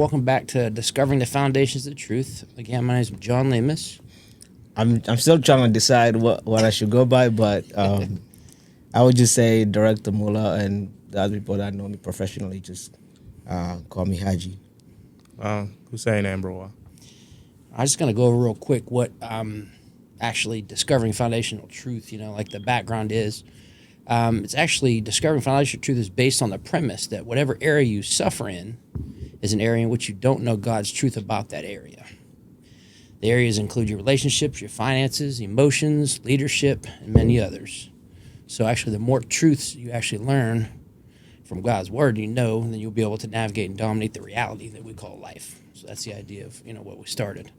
Welcome back to Discovering the Foundations of Truth. Again, my name is John Lemus. I'm still trying to decide what I should go by, but I would just say Director Mullah, and the other people that know me professionally just call me Haji. Hussein Ambroa. I'm just going to go over real quick what actually Discovering Foundational Truth, like the background is. It's actually Discovering Foundational Truth is based on the premise that whatever area you suffer in is an area in which you don't know God's truth about that area. The areas include your relationships, your finances, emotions, leadership, and many others. So actually, the more truths you actually learn from God's word, then you'll be able to navigate and dominate the reality that we call life. So that's the idea of what we started.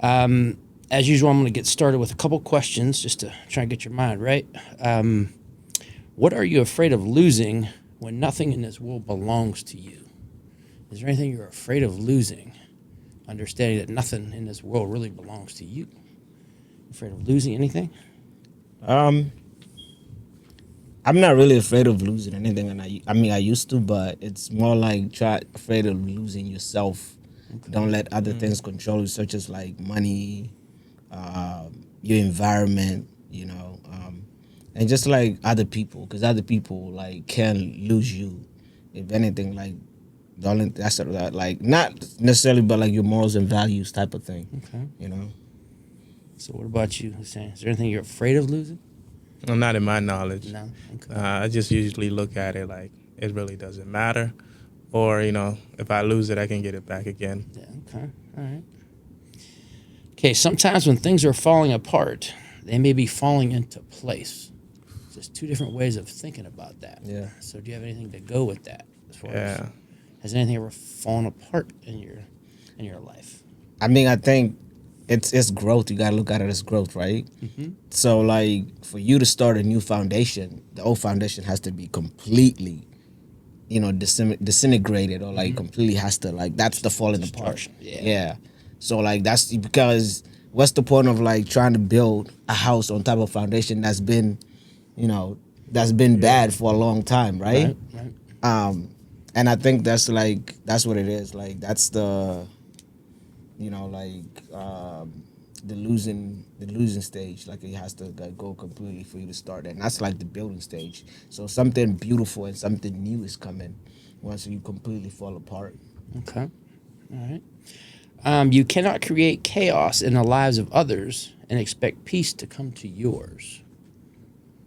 As usual, I'm going to get started with a couple questions just to try and get your mind right. What are you afraid of losing when nothing in this world belongs to you? Is there anything you're afraid of losing? Understanding that nothing in this world really belongs to you. Afraid of losing anything? I'm not really afraid of losing anything, and I used to, but it's more like afraid of losing yourself. Okay. Don't let other things control you, such as like money, your environment, and just like other people, because other people like can lose you. If anything, like the only that's like not necessarily, but like your morals and values type of thing. Okay. So what about you, Hussein? Is there anything you're afraid of losing? Well, not in my knowledge. No. Okay. I just usually look at it like it really doesn't matter, or if I lose it, I can get it back again. Yeah. Okay. All right. Okay. Sometimes when things are falling apart, they may be falling into place. Just two different ways of thinking about that. Yeah. So do you have anything to go with that? As far as, has anything ever fallen apart in your life? I mean, I think it's growth. You gotta look at it as growth, right? Mm-hmm. So like for you to start a new foundation, the old foundation has to be completely, disintegrated, or like completely has to like that's the falling apart. Yeah. So like that's because what's the point of like trying to build a house on top of a foundation that's been bad for a long time, right? Right. And I think that's what it is. Like that's the the losing stage. Like it has to go completely for you to start that. And that's like the building stage. So something beautiful and something new is coming once you completely fall apart. Okay. All right. You cannot create chaos in the lives of others and expect peace to come to yours.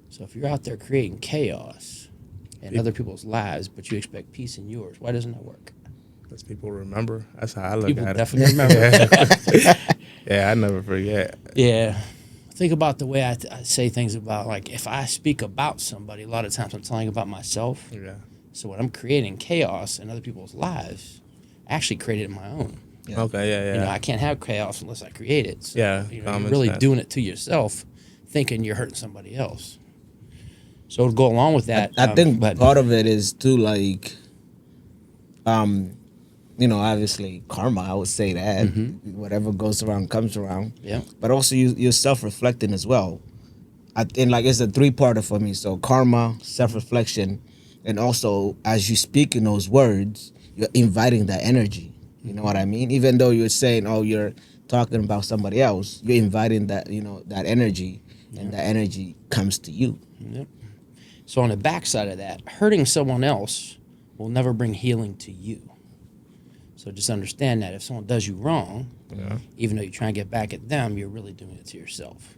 So if you're out there creating chaos in other people's lives, but you expect peace in yours, why doesn't that work? Because people remember. That's how I look People at it. definitely remember. Yeah, I never forget. Yeah. Think about the way I say things about, like, if I speak about somebody, a lot of times I'm telling about myself. Yeah. So when I'm creating chaos in other people's lives, I actually created it my own. Yeah. Okay, yeah. I can't have chaos unless I create it. So, Yeah, you're really doing it to yourself, thinking you're hurting somebody else. So to go along with that, I think part of it is too like, obviously karma. I would say that whatever goes around comes around. Yeah. But also you're self-reflecting as well. And like it's a three-parter for me. So karma, self-reflection, and also as you speak in those words, you're inviting that energy. You know what I mean? Even though you're saying, oh, you're talking about somebody else, you're inviting that that energy, and that energy comes to you. Yep. So on the backside of that, hurting someone else will never bring healing to you. So just understand that if someone does you wrong, even though you try and get back at them, you're really doing it to yourself.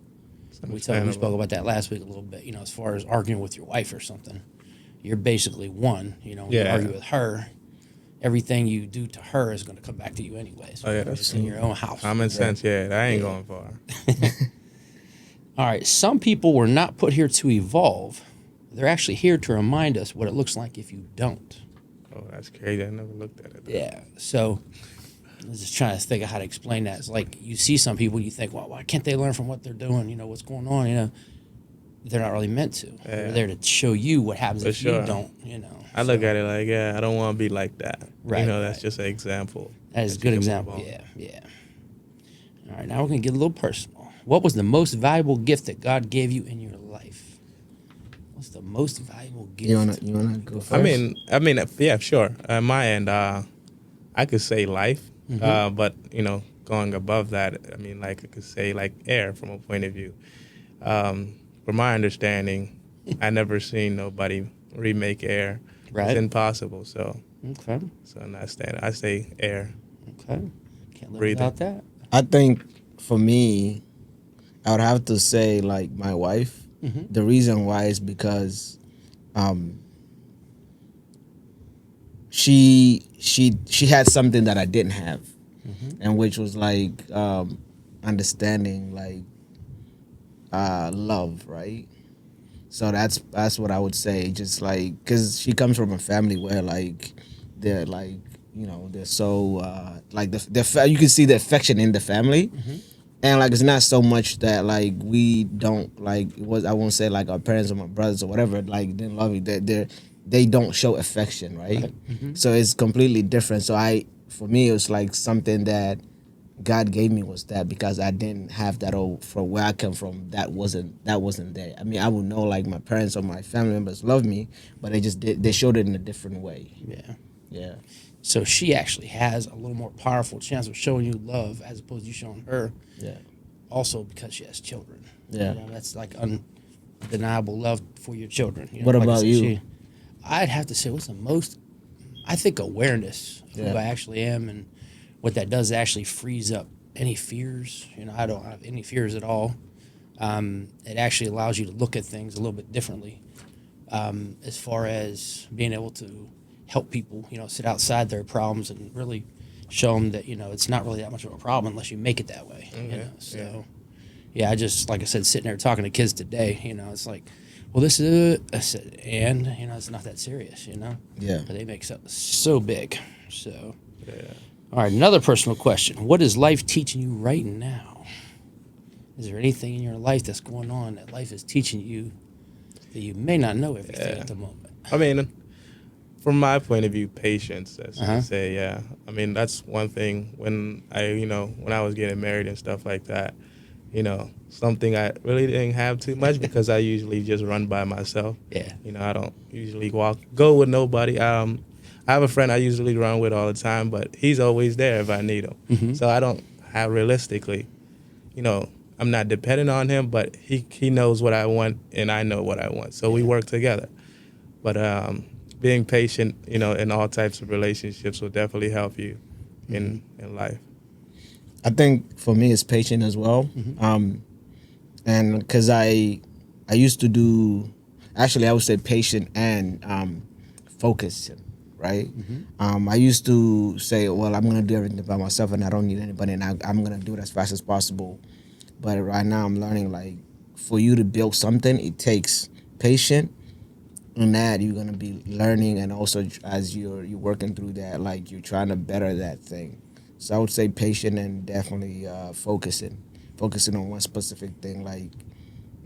We spoke about that last week a little bit, as far as arguing with your wife or something. You're basically one, you argue with her. Everything you do to her is going to come back to you anyways. Oh, yeah, that's in your own house. Common sense, that ain't going far. All right, some people were not put here to evolve. They're actually here to remind us what it looks like if you don't. Oh, that's crazy. I never looked at it. Yeah, so I was just trying to think of how to explain that. It's like you see some people, you think, well, why can't they learn from what they're doing? What's going on? They're not really meant to. Yeah. They're there to show you what happens if you don't, I look at it like, I don't want to be like that. Right. That's just an example. That is a good example. Yeah. All right, now we're going to get a little personal. What was the most valuable gift that God gave you in your life? What's the most valuable gift? You wanna go first? I mean, yeah, sure. My end, I could say life, but going above that, I mean, like I could say like air from a point of view. From my understanding, I never seen nobody remake air. Right. It's impossible. So Okay. in that stand, I say air. Okay. Can't live Breathing. without that. I think for me, I would have to say like my wife. The reason why is because she had something that I didn't have, and which was like understanding, like love, right? So that's what I would say. Just like, because she comes from a family where like they're like, they're so like you can see the affection in the family. And like it's not so much that like we don't like I won't say like our parents or my brothers or whatever like didn't love you. They don't show affection, right? So it's completely different. So for me it was like something that God gave me was that, because I didn't have that from where I come from. That wasn't there. I mean, I would know like my parents or my family members love me, but they showed it in a different way. Yeah. So she actually has a little more powerful chance of showing you love as opposed to you showing her. Yeah. Also because she has children. Yeah. That's like undeniable love for your children. What like I about said, you? I'd have to say what's the most, I think awareness of who I actually am, and what that does actually frees up any fears. I don't have any fears at all. It actually allows you to look at things a little bit differently, as far as being able to help people, sit outside their problems and really show them that, it's not really that much of a problem unless you make it that way. So, I just, like I said, sitting there talking to kids today, it's like, well, this is, I said, and, it's not that serious, Yeah. But they make something so big. So, all right, another personal question. What is life teaching you right now? Is there anything in your life that's going on that life is teaching you that you may not know everything at the moment? I mean, from my point of view, patience. As Uh-huh. you say, yeah. I mean, that's one thing. When I was getting married and stuff like that, something I really didn't have too much because I usually just run by myself. Yeah. I don't usually go with nobody. I have a friend I usually run with all the time, but he's always there if I need him. So I don't have realistically, I'm not dependent on him, but he knows what I want and I know what I want. So we work together. But being patient, in all types of relationships will definitely help you in life. I think for me it's patient as well. And because I used to do, actually I would say patient and focused, right? I used to say, well, I'm going to do everything by myself and I don't need anybody, and I'm going to do it as fast as possible. But right now I'm learning, like, for you to build something, it takes patience. And that you're going to be learning, and also as you're working through that, like you're trying to better that thing. So I would say patient and definitely focusing on one specific thing, like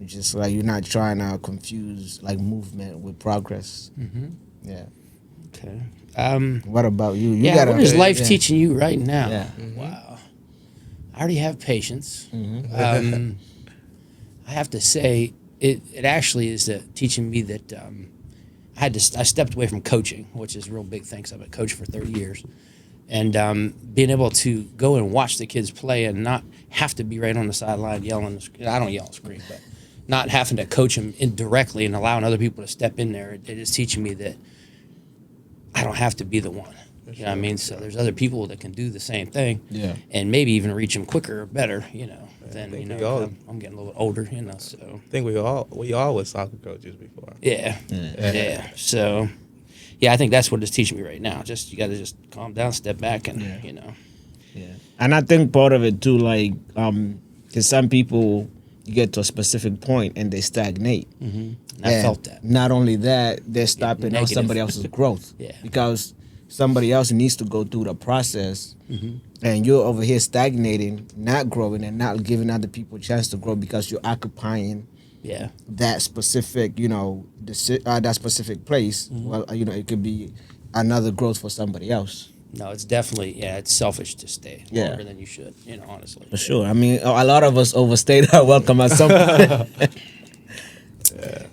just like you're not trying to confuse like movement with progress. Yeah. Okay. What about you? What is life teaching you right now? Yeah. Wow. I already have patience. I have to say, it actually is teaching me that I stepped away from coaching, which is a real big thing, 'cause I've been coaching for 30 years. And being able to go and watch the kids play and not have to be right on the sideline yelling. I don't yell and scream, but not having to coach them indirectly and allowing other people to step in there. It is teaching me that I don't have to be the one. You know what I mean? So there's other people that can do the same thing, and maybe even reach them quicker or better, than, I'm getting a little older, so. I think we all were soccer coaches before. Yeah. So, I think that's what it's teaching me right now. Just, you got to just calm down, step back, and, Yeah. And I think part of it too, like, because some people, you get to a specific point and they stagnate. I felt that. Not only that, they're stopping on negative. somebody else's growth. Yeah. Because somebody else needs to go through the process, and you're over here stagnating, not growing, and not giving other people a chance to grow because you're occupying that specific, that specific place. Well, it could be another growth for somebody else. No, it's definitely, it's selfish to stay longer than you should, honestly. For sure. I mean, a lot of us overstayed our welcome at some point.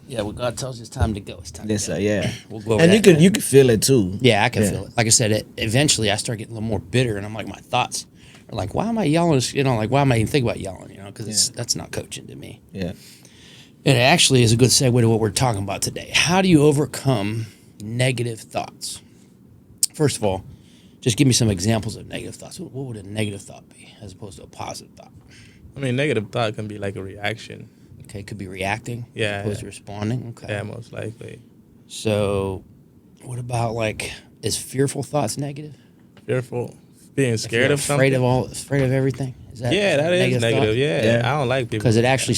Yeah, when God tells you it's time to go, it's time Yes, to go. sir. Yeah. We'll go over And that. you could feel it too. Yeah, I can feel it. Like I said, eventually I start getting a little more bitter, and I'm like, my thoughts are like, why am I yelling? You know, like, why am I even thinking about yelling? You know, because that's not coaching to me. Yeah. And it actually is a good segue to what we're talking about today. How do you overcome negative thoughts? First of all, just give me some examples of negative thoughts. What would a negative thought be as opposed to a positive thought? I mean, negative thought can be like a reaction. Okay, it could be reacting Yeah, as opposed yeah. to responding. Okay. Yeah, most likely. So what about like, is fearful thoughts negative? Fearful, being Like scared you're of something. afraid of everything? Is that Yeah, that is negative. Yeah. Yeah. I don't like people. Because it actually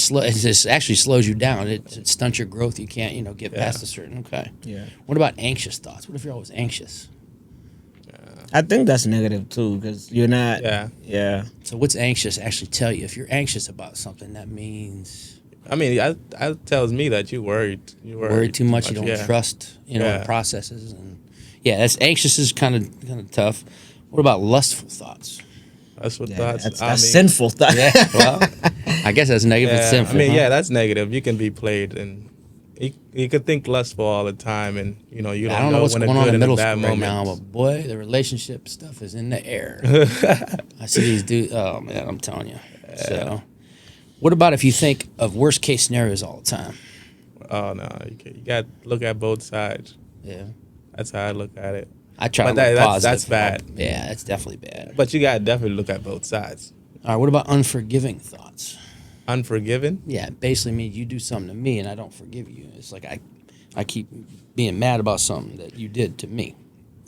actually slows you down. It stunts your growth. You can't, get Yeah. past a certain. Okay. Yeah. What about anxious thoughts? What if you're always anxious? I think that's negative too, because you're not. Yeah. Yeah. So what's anxious actually tell you? If you're anxious about something, that means I mean, I tells me that you worried. You worry too much. You don't yeah. trust, the Yeah. processes, and that's anxious is kind of tough. What about lustful thoughts? That's what Yeah, thoughts. that's I mean, sinful thought. Well, I guess that's negative. Yeah, It's sinful. I mean, huh? yeah, that's negative. You can be played, and you could think lustful all the time, and you don't I don't know what's when going a on good in and a middle bad school right moment. now, but boy, the relationship stuff is in the air. I see these dudes. Oh man, I'm telling you. So, what about if you think of worst case scenarios all the time? Oh no, you got to look at both sides. Yeah, That's how I look at it. I try But to that- look that's- positive. that's bad. Yeah, that's definitely bad. But you got to definitely look at both sides. All right, what about unforgiving thoughts? Unforgiven. Yeah, it basically means you do something to me and I don't forgive you. It's like I keep being mad about something that you did to me.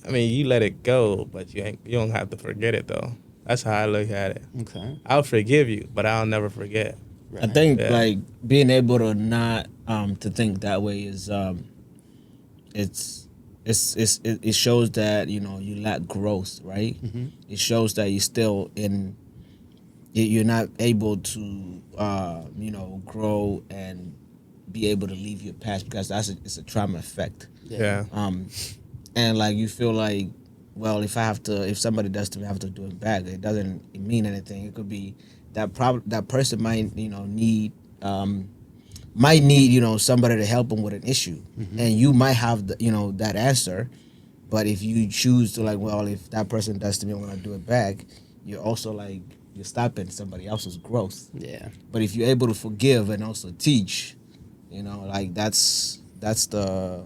I mean, you let it go, but you don't have to forget it though. That's how I look at it. Okay. I'll forgive you, but I'll never forget. Right. I think Yeah. like being able to not to think that way is it shows that you lack growth, right? It shows that you're still you're not able to grow and be able to leave your past, because it's a trauma effect. Yeah. And like you feel like, well, if somebody does to me, I have to do it back. It doesn't mean anything. It could be that person might need somebody to help them with an issue, and you might have that answer, but if you choose to like, well, if that person does to me, I'm gonna do it back, you're also like you're stopping somebody else's growth. Yeah. But if you're able to forgive and also teach, like that's the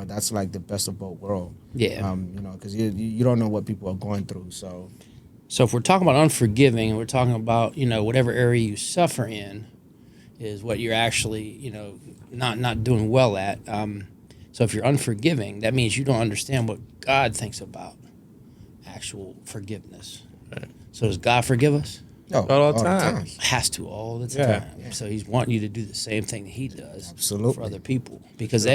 that's like the best of both worlds. Yeah. Because you don't know what people are going through. So So if we're talking about unforgiving, and we're talking about whatever area you suffer in, is what you're actually not doing well at. So if you're unforgiving, that means you don't understand what God thinks about actual forgiveness. Right. So does God forgive us? All the time. Has to all the Yeah. time. So He's wanting you to do the same thing that He does Absolutely. for other people, because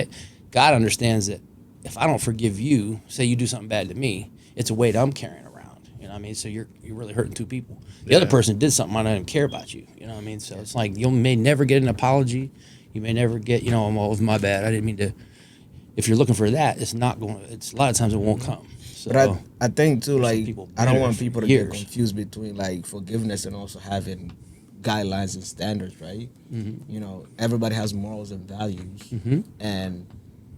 God understands that if I don't forgive you, say you do something bad to me, it's a weight I'm carrying around. You know what I mean? So you're really hurting two people. The other Yeah. person did something I don't even care about you. You know what I mean? So it's like you may never get an apology. You may never get, it was my bad. I didn't mean to. If you're looking for that, it's not going. It's a lot of times it won't come. So But I think too, some like people I don't bitter want for people to years. get confused between like forgiveness and also having guidelines and standards, right? Everybody has morals and values, and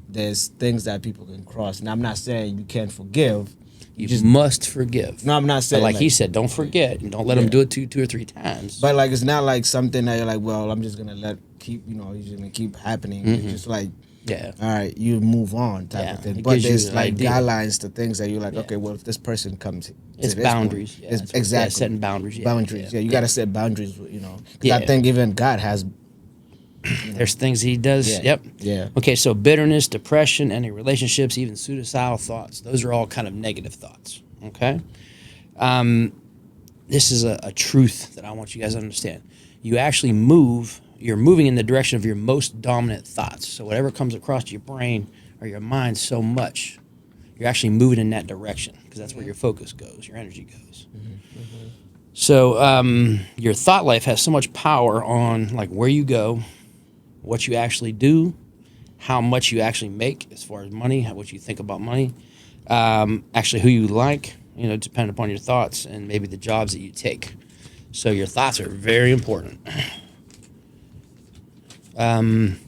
there's things that people can cross. And I'm not saying you can't forgive. you must forgive. No, I'm not But saying like he said, don't forget and don't let them do it two or three times. But like it's not like something that you're like, well, I'm just gonna it's just gonna keep happening. It's just like, yeah. all right, you move on type Yeah, of thing. it But gives you there's an like idea. guidelines to things that you're like, Yeah. okay, well, if this person comes, to It's this boundaries. point, Yeah, it's that's what- exactly setting boundaries. Yeah, boundaries. Yeah, you got to set boundaries. Because Yeah. I think even God has. There's things He does. Yeah. Yep. Yeah. Okay, so bitterness, depression, any relationships, even suicidal thoughts, those are all kind of negative thoughts, okay? This is a truth that I want you guys to understand. You're moving in the direction of your most dominant thoughts. So whatever comes across your brain or your mind so much, you're actually moving in that direction because that's where your focus goes, your energy goes. So your thought life has so much power on like where you go, what you actually do, how much you actually make as far as money, what you think about money, actually who you like, depending upon your thoughts and maybe the jobs that you take. So your thoughts are very important. Remember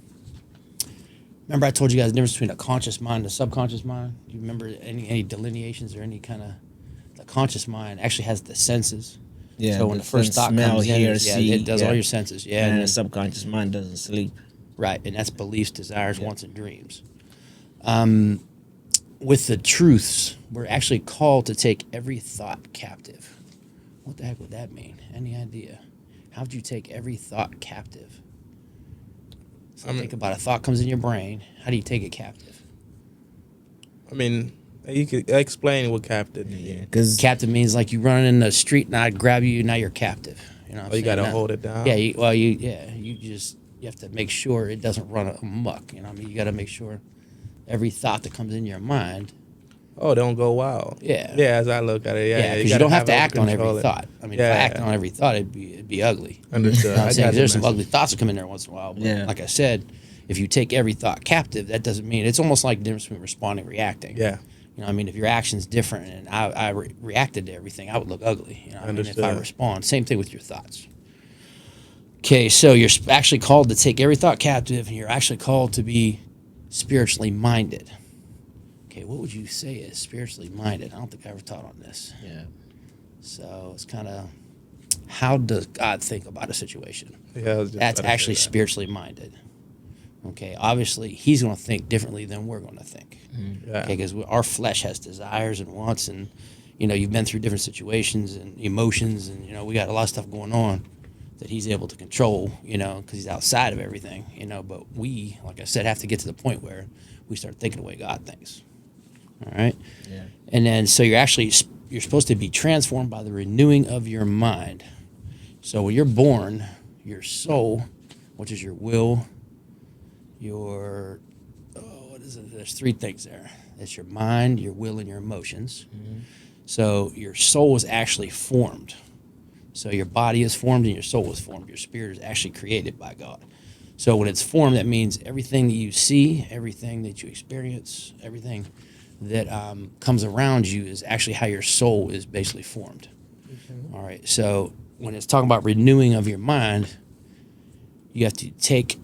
I told you guys the difference between a conscious mind and a subconscious mind? Do you remember any delineations or any kind of... The conscious mind actually has the senses. Yeah. So when the first thought smell, comes in, hear, yeah, see, it does all your senses. Yeah, and and the subconscious mind doesn't sleep. right, and that's beliefs, desires, wants, and dreams. With the truths, we're actually called to take every thought captive. What the heck would that mean? Any idea? How would you take every thought captive? So think about a thought comes in your brain. How do you take it captive? I mean, you could explain what captive means. Yeah, because Captive means like you running in the street and I grab you, now you're captive. You know what I'm Oh, you saying? gotta Now- hold it down. Yeah, you have to make sure it doesn't run amok. You know what I mean? You got to make sure every thought that comes in your mind. Oh, don't go wild. Yeah. Yeah, as I look at it, yeah. Yeah, because you gotta don't have to it act on control every it. thought. I mean, Yeah. if I act on every thought, it'd be ugly. Understood. You know what I'm I saying? got the There's some message. ugly thoughts that come in there once in a while. But Yeah. like I said, if you take every thought captive, that doesn't mean... It's almost like the difference between responding and reacting. Yeah. You know, I mean, if your action's different and I reacted to everything, I would look ugly. You know, I mean, if I Understood. respond, same thing with your thoughts. Okay, so you're actually called to take every thought captive, and you're actually called to be spiritually minded. Okay, what would you say is spiritually minded? I don't think I ever taught on this. yeah, So it's kind of, how does God think about a situation? Yeah, I was just That's about to say actually that. spiritually minded. Okay, obviously, he's going to think differently than we're going to think. Yeah. Okay, because our flesh has desires and wants, and you know, you've been through different situations and emotions, and you know, we got a lot of stuff going on that he's able to control. You know, because he's outside of everything. You know, but we, like I said, have to get to the point where we start thinking the way God thinks. All right, yeah. and then so you're supposed to be transformed by the renewing of your mind. So when you're born, your soul, which is your will, your what is it? There's three things there. It's your mind, your will, and your emotions. So your soul is actually formed. So your body is formed and your soul is formed. Your spirit is actually created by God. So when it's formed, that means everything that you see, everything that you experience, everything that comes around you is actually how your soul is basically formed. All right. So when it's talking about renewing of your mind, you have to take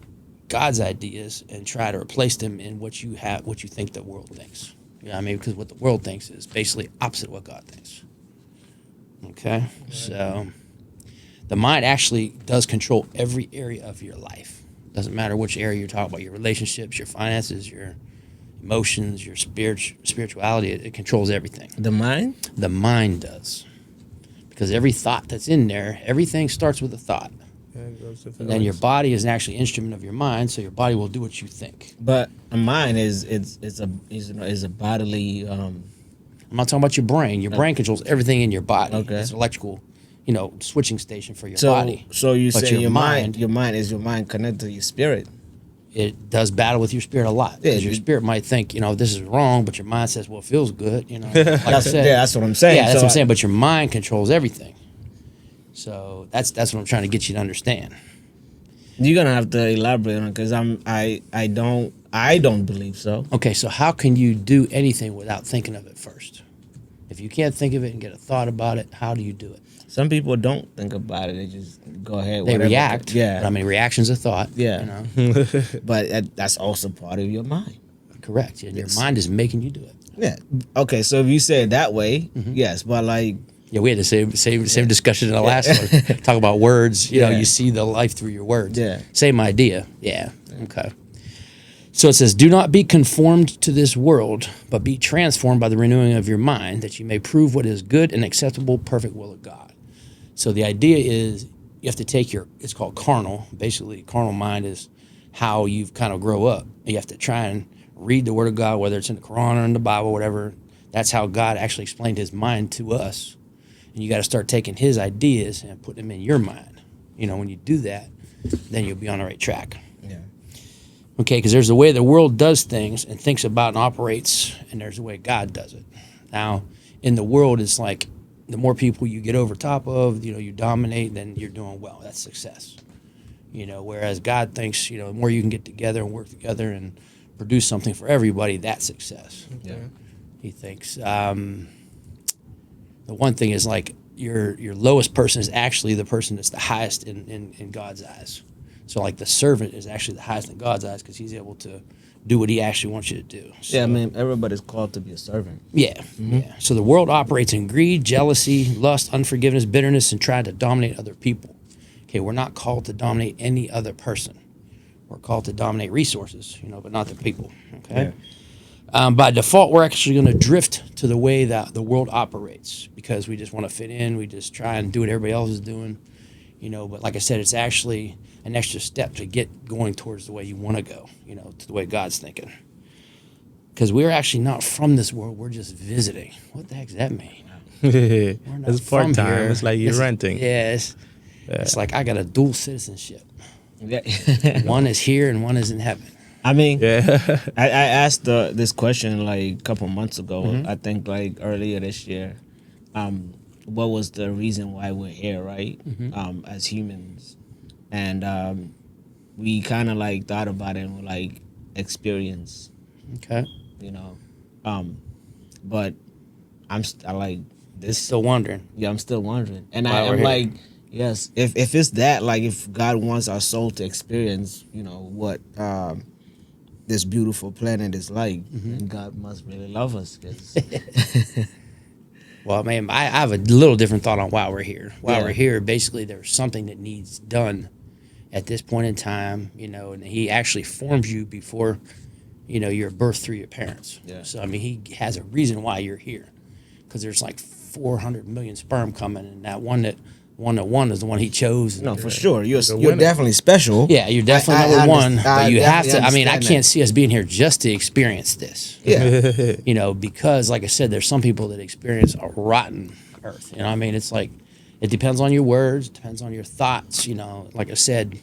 God's ideas and try to replace them in what you have, what you think the world thinks. You know what I mean? Because what the world thinks is basically opposite of what God thinks. Okay? So the mind actually does control every area of your life. Doesn't matter which area you're talking about, your relationships, your finances, your emotions, your spirituality, it controls everything. The mind. The mind does. Because every thought that's in there, everything starts with a thought. Yeah, it goes to And then your feelings. body is an actually instrument of your mind, so your body will do what you think. But a mind is a bodily. I'm not talking about your brain. Your brain controls everything in your body. Okay. It's an electrical, switching station for your So body. so you But say your mind is your mind connected to your spirit. It does battle with your spirit a lot. Yeah, 'Cause your you- spirit might think, this is wrong, but your mind says, well, it feels good. Like I said. Yeah, that's what I'm saying. Yeah, that's So what I'm saying. But your mind controls everything. So that's what I'm trying to get you to understand. You're gonna have to elaborate on it because I don't believe so. Okay, so how can you do anything without thinking of it first? If you can't think of it and get a thought about it, how do you do it? Some people don't think about it; they just go ahead. They whatever. react. Yeah, But, I mean, reaction's a thought. Yeah. but that's also part of your mind. Correct. And your Yes. mind is making you do it. Yeah. Okay, so if you say it that way, Mm-hmm. yes, but like, Yeah, we had the same discussion in the last one. Talk about words. Yeah. You see the life through your words. Yeah. Same idea. Yeah. Okay. So it says, do not be conformed to this world, but be transformed by the renewing of your mind, that you may prove what is good and acceptable, perfect will of God. So the idea is you have to take it's called carnal. Basically, carnal mind is how you've kind of grow up. You have to try and read the Word of God, whether it's in the Quran or in the Bible, whatever. That's how God actually explained his mind to us. And you got to start taking his ideas and putting them in your mind. When you do that, then you'll be on the right track. yeah, Okay, because there's a way the world does things and thinks about and operates, and there's a way God does it. Now, in the world, it's like the more people you get over top of, you dominate, then you're doing well. That's success. Whereas God thinks, the more you can get together and work together and produce something for everybody, that's success. yeah. He thinks. The one thing is like your lowest person is actually the person that's the highest in God's eyes. So like the servant is actually the highest in God's eyes because he's able to do what he actually wants you to do. So, Yeah, I mean, everybody's called to be a servant. yeah, yeah. So the world operates in greed, jealousy, lust, unforgiveness, bitterness, and trying to dominate other people. Okay, we're not called to dominate any other person. We're called to dominate resources, but not the people. Okay. By default, we're actually going to drift to the way that the world operates because we just want to fit in. We just try and do what everybody else is doing, But like I said, it's actually an extra step to get going towards the way you want to go, to the way God's thinking. Because we're actually not from this world. We're just visiting. What the heck does that mean? It's from part-time. here. It's like you're renting. Yeah, it's like I got a dual citizenship. Yeah. One is here and one is in heaven. I mean, Yeah. I asked this question like a couple months ago. I think like earlier this year. What was the reason why we're here, right? As humans, and we kind of like thought about it and we're like experience, Okay. But I like this. Still wondering. Yeah, I'm still wondering, and Why we're I'm here. like, yes, if it's that, like, if God wants our soul to experience, what this beautiful planet is like, then God must really love us. 'Cause Well, I mean, I have a little different thought on why we're here. Why Yeah. we're here, basically, there's something that needs done at this point in time, and he actually forms you before, you're birthed through your parents. Yeah. So, I mean, he has a reason why you're here because there's like 400 million sperm coming, and that one is the one he chose. no, for sure, you're winner. definitely special. Yeah, you're definitely I number one, understand- but you have to. I mean, I understand can't that. see us being here just to experience this. Yeah, Because like I said, there's some people that experience a rotten earth. I mean, it's like it depends on your words, depends on your thoughts. Like I said,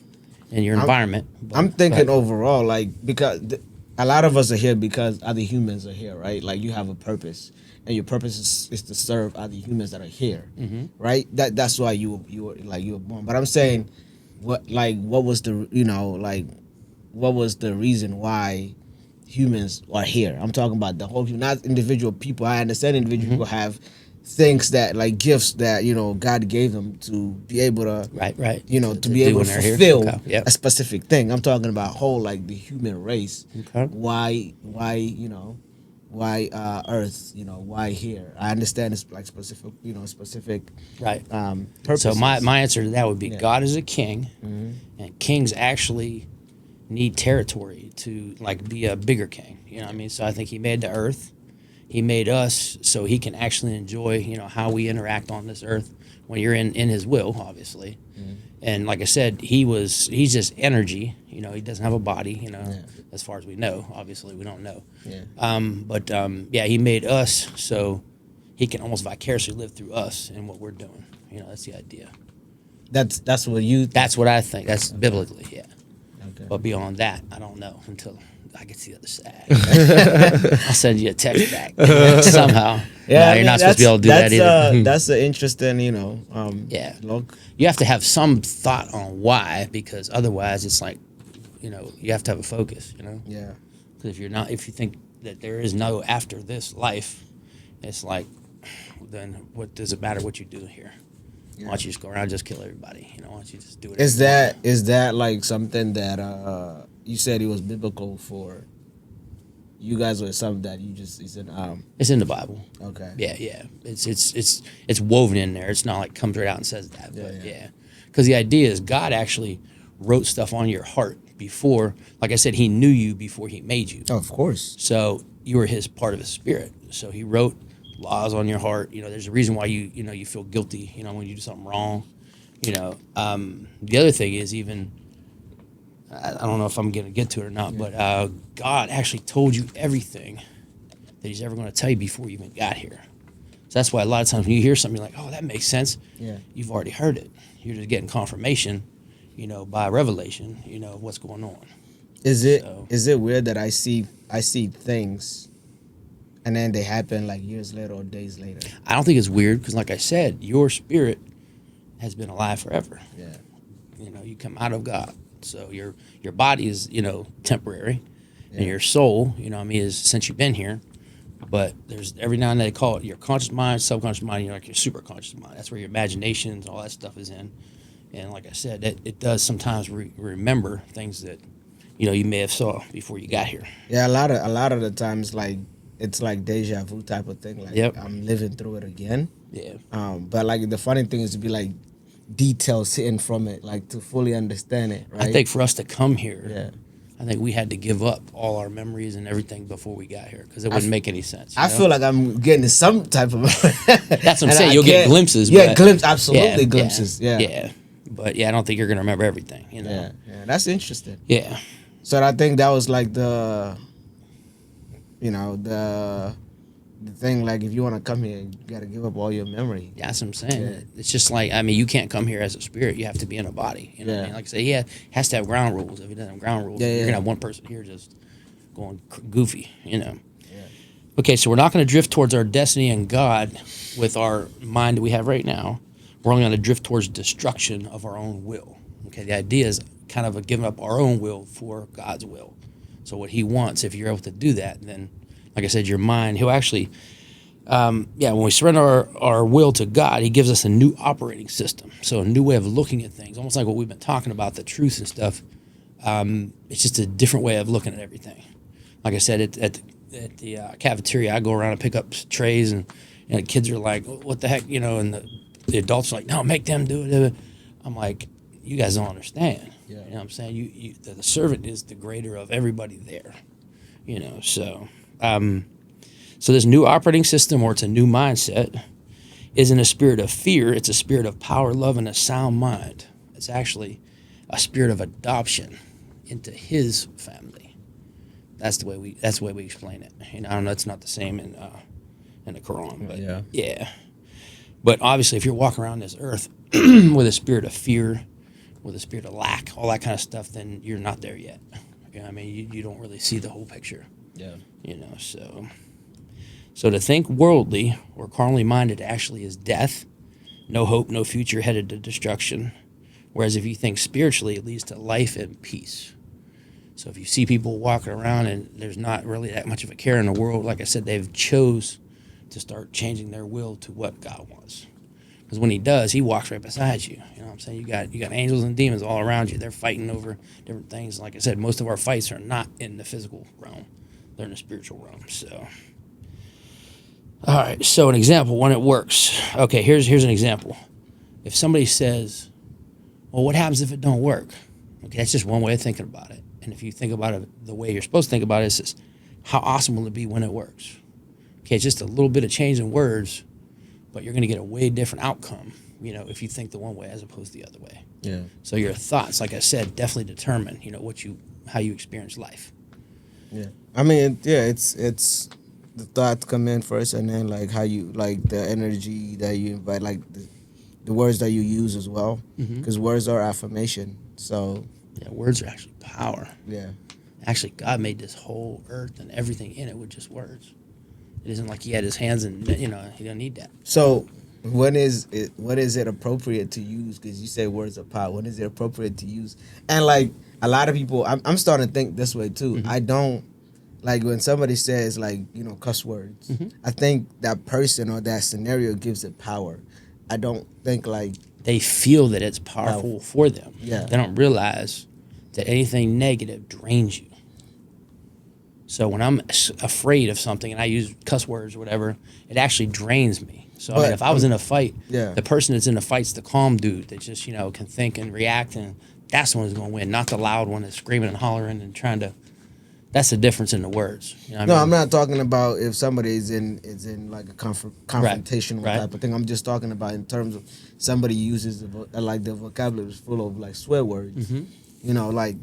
in your environment. I'm thinking but- overall, like, because a lot of us are here because other humans are here, right? Like, you have a purpose, and your purpose is to serve other humans that are here, right? That's why you were born. But I'm saying, what was the what was the reason why humans are here? I'm talking about the whole human, not individual people. I understand individual people have things that, like, gifts that God gave them to be able to Right. to be do able when to they're here. fulfill Okay, yep. a specific thing. I'm talking about whole, like, the human race. Okay. Why Earth? Why here? I understand it's like specific, Right. purposes. So my answer to that would be Yeah. God is a king, and kings actually need territory to like be a bigger king. You know what I mean? So I think he made the earth. He made us so he can actually enjoy, how we interact on this earth when you're in his will, obviously. And like I said, he's just energy. He doesn't have a body, as far as we know. Obviously, we don't know. Yeah. He made us so he can almost vicariously live through us and what we're doing. That's the idea. That's what you. That's what I think. That's biblically, yeah. Okay. But beyond that, I don't know until I get to the other side. I'll send you a text back somehow. No, you're not supposed to be able to do that either. That's an interesting, Yeah. look. You have to have some thought on why, because otherwise it's like, you have to have a focus, Yeah. Because if you think that there is no after this life, it's like, then what does it matter what you do here? Why don't you just go around and just kill everybody? Why don't you just do it? Is that like something that you said it was biblical for you guys, or something that you just is in It's in the Bible. okay. Yeah. It's woven in there. It's not like comes right out and says that. Yeah, But yeah. yeah. Because the idea is God actually wrote stuff on your heart before, like I said, he knew you before he made you. Oh, of course. So you were his part of his spirit. So he wrote laws on your heart. There's a reason why you feel guilty, when you do something wrong. The other thing is even, I don't know if I'm going to get to it or not, but God actually told you everything that he's ever going to tell you before you even got here. So that's why a lot of times when you hear something, you're like, oh, that makes sense. Yeah. You've already heard it. You're just getting confirmation, by revelation, what's going on. Is it So- weird that I see things and then they happen like years later or days later? I don't think it's weird because, like I said, your spirit has been alive forever. Yeah. You come out of God. So your body is, temporary, and your soul, is since you've been here. But there's every now and then they call it your conscious mind, subconscious mind, like your superconscious mind. That's where your imaginations, all that stuff is in. And like I said, it does sometimes remember things that, you may have saw before you got here. Yeah, a lot of the times, like it's like deja vu type of thing. Like Yep. I'm living through it again. Yeah. But like the funny thing is to be like details hitting from it, like to fully understand it. Right. I think for us to come here, Yeah. I think we had to give up all our memories and everything before we got here because it wouldn't make any sense. I feel like I'm getting some type of. That's what I'm and saying. I You'll get can't- glimpses. Yeah, but glimpses. Absolutely, glimpses. Yeah. Yeah. But yeah, I don't think you're gonna remember everything. Yeah. That's interesting. Yeah. So I think that was like the thing. Like if you want to come here, you got to give up all your memory. Yeah, that's what I'm saying. Yeah. It's just like, you can't come here as a spirit. You have to be in a body. You know what I Yeah. mean? Like I say, has to have ground rules. If he doesn't have ground rules, Yeah, you're yeah. going to have one person here just going goofy, Okay, so we're not going to drift towards our destiny and God with our mind that we have right now. We're only going to drift towards destruction of our own will. Okay, the idea is kind of giving up our own will for God's will. So what he wants, if you're able to do that, then, like I said, your mind, he'll actually... when we surrender our will to God, he gives us a new operating system. So a new way of looking at things, almost like what we've been talking about, the truth and stuff. It's just a different way of looking at everything. Like I said, at the cafeteria, I go around and pick up trays, and the kids are like, what the heck, and the adults are like, no, make them do it. I'm like, you guys don't understand. Yeah. You know what I'm saying? The servant is the greater of everybody there. So... So this new operating system, or it's a new mindset, isn't a spirit of fear. It's a spirit of power, love, and a sound mind. It's actually a spirit of adoption into his family. That's the way we explain it. I know it's not the same in the Quran, but yeah. But obviously, if you're walking around this earth with a spirit of fear, with a spirit of lack, all that kind of stuff, then you're not there yet. You don't really see the whole picture. Yeah. So to think worldly or carnally minded actually is death, no hope, no future, headed to destruction. Whereas if you think spiritually, it leads to life and peace. So if you see people walking around and there's not really that much of a care in the world, like I said, they've chose to start changing their will to what God wants. Because when he does, he walks right beside you. You know what I'm saying? You got angels and demons all around you. They're fighting over different things. Like I said, most of our fights are not in the physical realm. They're in the spiritual realm. So... All right, so an example when it works. Okay, here's an example. If somebody says, well, what happens if it don't work? Okay, that's just one way of thinking about it. And if you think about it the way you're supposed to think about it, it's just, how awesome will it be when it works? Okay, it's just a little bit of change in words, but you're going to get a way different outcome, if you think the one way as opposed to the other way. Yeah. So your thoughts, like I said, definitely determine, how you experience life. Yeah. I mean, it's the thoughts come in first, and then like how you like the energy that you invite, like the words that you use as well, because words are affirmation. So yeah, words are actually power. yeah, Actually, God made this whole earth and everything in it with just words. It isn't like he had his hands and he don't need that. So when is it appropriate to use? Because you say words are power. When is it appropriate to use? And like a lot of people, I'm starting to think this way too. I don't. Like when somebody says like, cuss words, I think that person or that scenario gives it power. I don't think like... They feel that it's powerful for them. Yeah. They don't realize that anything negative drains you. So when I'm afraid of something and I use cuss words or whatever, it actually drains me. So But, if I was in a fight, yeah. the person that's in the fight's the calm dude that just, can think and react, and that's the one who's going to win, not the loud one that's screaming and hollering and trying to... That's the difference in the words. No, I'm not talking about if somebody is in like a confrontational Right. type of thing. I'm just talking about in terms of somebody uses the vocabulary is full of like swear words. Like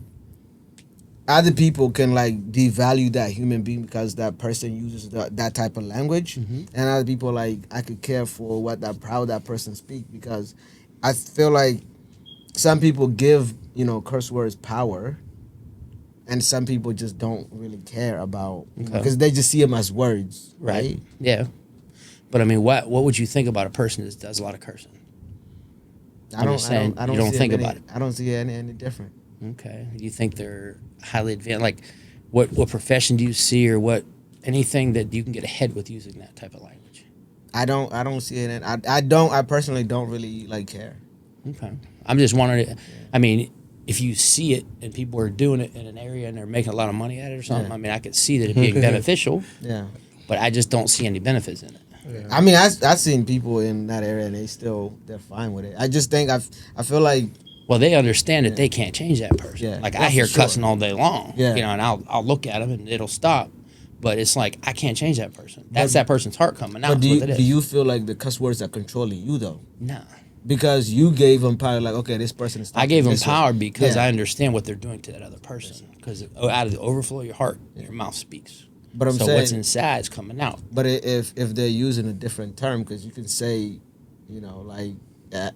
other people can like devalue that human being because that person uses that type of language, and other people like I could care for how that person speak, because I feel like some people give curse words power. And some people just don't really care about, because they just see them as words, right? Yeah. But I mean, what would you think about a person that does a lot of cursing? I don't think about it. I don't see it any different. Okay. Do you think they're highly advanced? Like, what profession do you see, or anything that you can get ahead with using that type of language? I don't see it. I personally don't really like care. Okay. I'm just wondering. I mean, if you see it and people are doing it in an area and they're making a lot of money at it or something, I mean, I could see that it being beneficial, Yeah. but I just don't see any benefits in it. I mean, I've seen people in that area and they're fine with it. I just think I feel like Well, they understand that they can't change that person. Yeah. Like Yeah, I hear for sure. cussing all day long, Yeah. you know, and I'll look at them and it'll stop. But it's like I can't change that person. That's that person's heart coming out. But do That's what it is. you feel like the cuss words are controlling you though? No. Because you gave them power, like, okay, this person is. I gave them this way. power because Yeah. I understand what they're doing to that other person. Because out of the overflow of your heart, your mouth speaks. But I'm so saying, what's inside is coming out. but if they're using a different term, because you can say, you know, like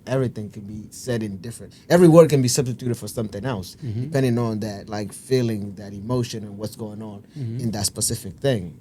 everything can be said in different. Every word can be substituted for something else, depending on that, like feeling, that emotion, and what's going on in that specific thing.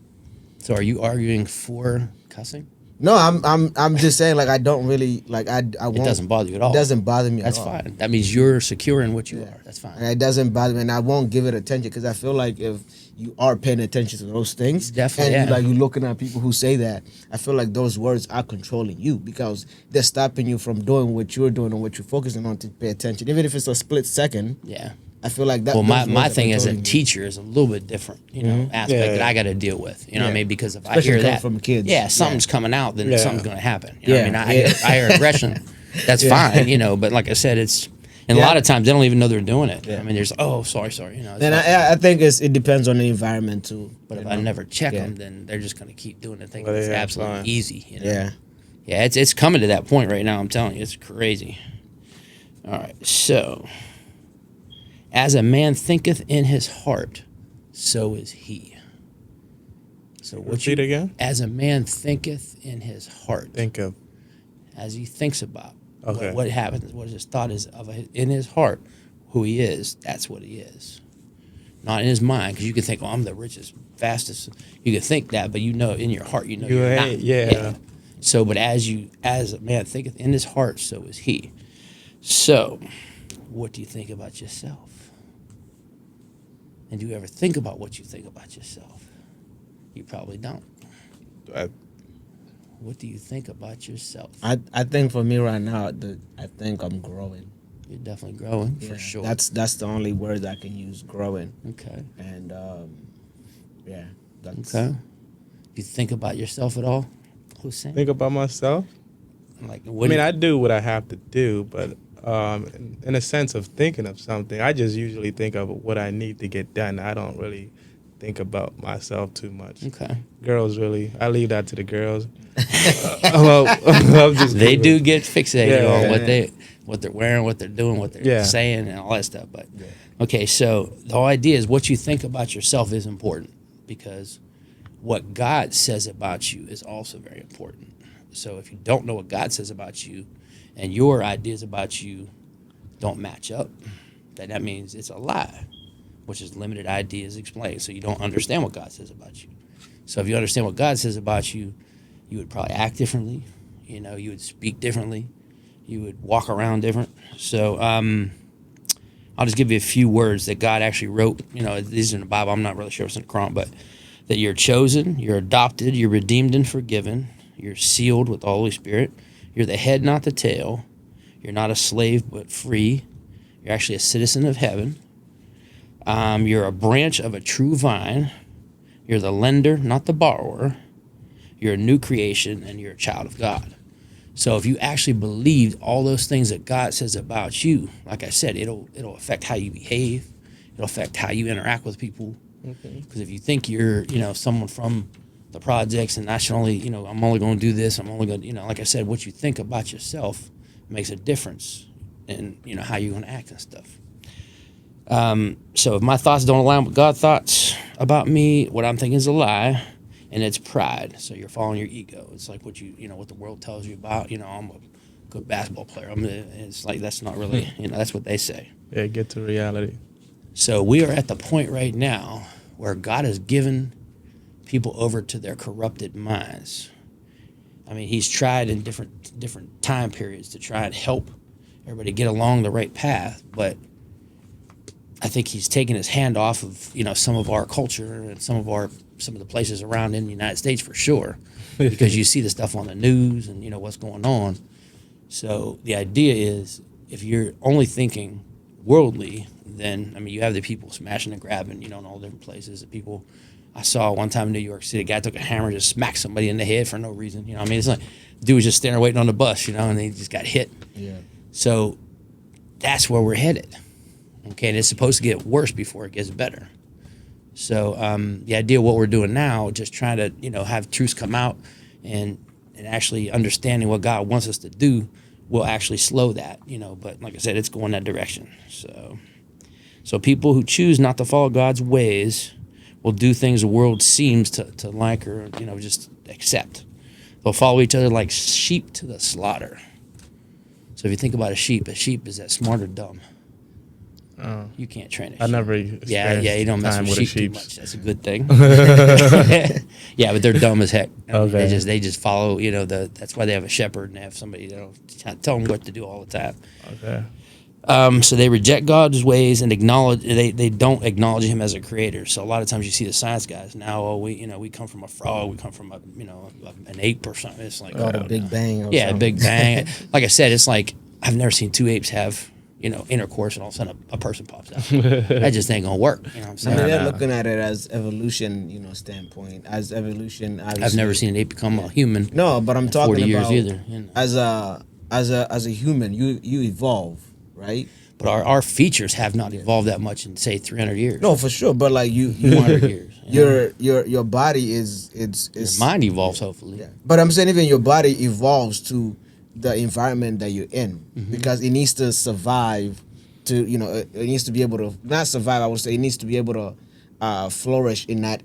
So are you arguing for cussing? No, I'm just saying, like, I don't really like I won't. It doesn't bother you at all. It doesn't bother me. That's at all. fine. That means you're secure in what you are. That's fine. And it doesn't bother me, and I won't give it attention because I feel like if you are paying attention to those things, Definitely, and yeah. you're looking at people who say that, I feel like those words are controlling you because they're stopping you from doing what you're doing and what you're focusing on to pay attention, even if it's a split second. Yeah. I feel like that. Well, those my words are thing as a controlling you. teacher is a little bit different, you know, aspect Yeah. that I got to deal with. You know what I Yeah. mean? Because if Especially I hear coming that from kids. yeah, something's coming out, then Yeah. something's going to happen. You know what I mean? Yeah. I hear aggression. That's fine, you know. But like I said, it's and a Yeah. lot of times they don't even know they're doing it. Yeah. I mean, there's sorry, you know. it's And like- I think it depends on the environment too. but you if I know? never check Yeah. them, then they're just going to keep doing it, thinking Well, it's yeah, absolutely fine. easy. You know? Yeah. Yeah, it's coming to that point right now. I'm telling you, it's crazy. All right, so as a man thinketh in his heart, so is he. So what Repeat again. As a man thinketh in his heart, Think of. as he thinks about Okay. what happens, what his thought is in his heart, who he is. That's what he is. Not in his mind, because you can think, "Oh, I'm the richest, fastest." You can think that, but you know in your heart, you know You you're ain't, not. yeah. So, but as a man thinketh in his heart, so is he. So, what do you think about yourself? And do you ever think about what you think about yourself? You probably don't. What do you think about yourself? I think for me right now, I think I'm growing. You're definitely growing, Yeah, for sure. That's the only word I can use, growing. okay. And yeah, that's Okay. Do you think about yourself at all, Hussein? Think about myself. Like, I what mean, I do what I have to do, but in a sense of thinking of something, I just usually think of what I need to get done. I don't really think about myself too much. okay. Girls, really, I leave that to the girls. Well, I'm just They kidding. do get fixated Yeah, on yeah. what they're wearing, what they're doing, what they're Yeah. saying, and all that stuff. But okay, so the whole idea is what you think about yourself is important because what God says about you is also very important. So if you don't know what God says about you, and your ideas about you don't match up, then that means it's a lie, which is limited ideas explained. So you don't understand what God says about you. So if you understand what God says about you, you would probably act differently. You know, you would speak differently. You would walk around different. So I'll just give you a few words that God actually wrote. You know, these are in the Bible. I'm not really sure if it's in the Quran, but that you're chosen, you're adopted, you're redeemed and forgiven, you're sealed with the Holy Spirit, you're the head, not the tail, you're not a slave but free, you're actually a citizen of heaven, you're a branch of a true vine, you're the lender, not the borrower, you're a new creation, and you're a child of God. So if you actually believe all those things that God says about you, like I said, it'll affect how you behave. It'll affect how you interact with people. Because if you think you're, you know, someone from the projects and that's only, you know, I'm only going to do this, I'm only going to, you know, like I said, what you think about yourself makes a difference in, you know, how you're going to act and stuff. So if my thoughts don't align with God's thoughts about me, what I'm thinking is a lie. And it's pride. So you're following your ego. It's like what you know, what the world tells you about, you know, I'm a good basketball player. It's like, that's not really, you know, that's what they say. Yeah, get to reality. So we are at the point right now where God has given people over to their corrupted minds. I mean, he's tried in different time periods to try and help everybody get along the right path, but I think he's taken his hand off of, you know, some of our culture and some of the places around in the United States for sure, because you see the stuff on the news and you know what's going on. So the idea is if you're only thinking worldly, then I mean, you have the people smashing and grabbing, in all different places. The people I saw one time in New York City, a guy took a hammer and just smacked somebody in the head for no reason. I mean, it's like dude was just standing there waiting on the bus, and he just got hit. Yeah. So that's where we're headed. Okay, and it's supposed to get worse before it gets better. So the idea of what we're doing now, just trying to have truths come out and actually understanding what God wants us to do, will actually slow that. But like I said, it's going that direction. So people who choose not to follow God's ways will do things the world seems to like or just accept. They'll follow each other like sheep to the slaughter. So if you think about a sheep is that smart or dumb? You can't train a sheep. I never Yeah, you don't mess time with with a sheep too sheep. much. That's a good thing. Yeah, but they're dumb as heck. Okay. They just follow. That's why they have a shepherd and they have somebody tell them what to do all the time. Okay. So they reject God's ways and they don't acknowledge Him as a creator. So a lot of times you see the science guys now. We come from a frog. We come from an ape or something. It's like the Big Bang. Or yeah, something. Big Bang. Like I said, it's like I've never seen two apes have intercourse and all of a sudden a person pops out. That just ain't gonna work. You know what I'm I saying? mean, they're looking at it as evolution, standpoint. As evolution, I've never seen an ape become a human. No, but I'm in talking 40 years about either. as a human, you evolve, right? But our features have not evolved that much in say 300 years. No, for sure. But like you 100 years. your body is Your mind evolves hopefully. Yeah. But I'm saying even your body evolves to the environment that you're in because it needs to survive. It needs to be able to not survive. I would say it needs to be able to flourish in that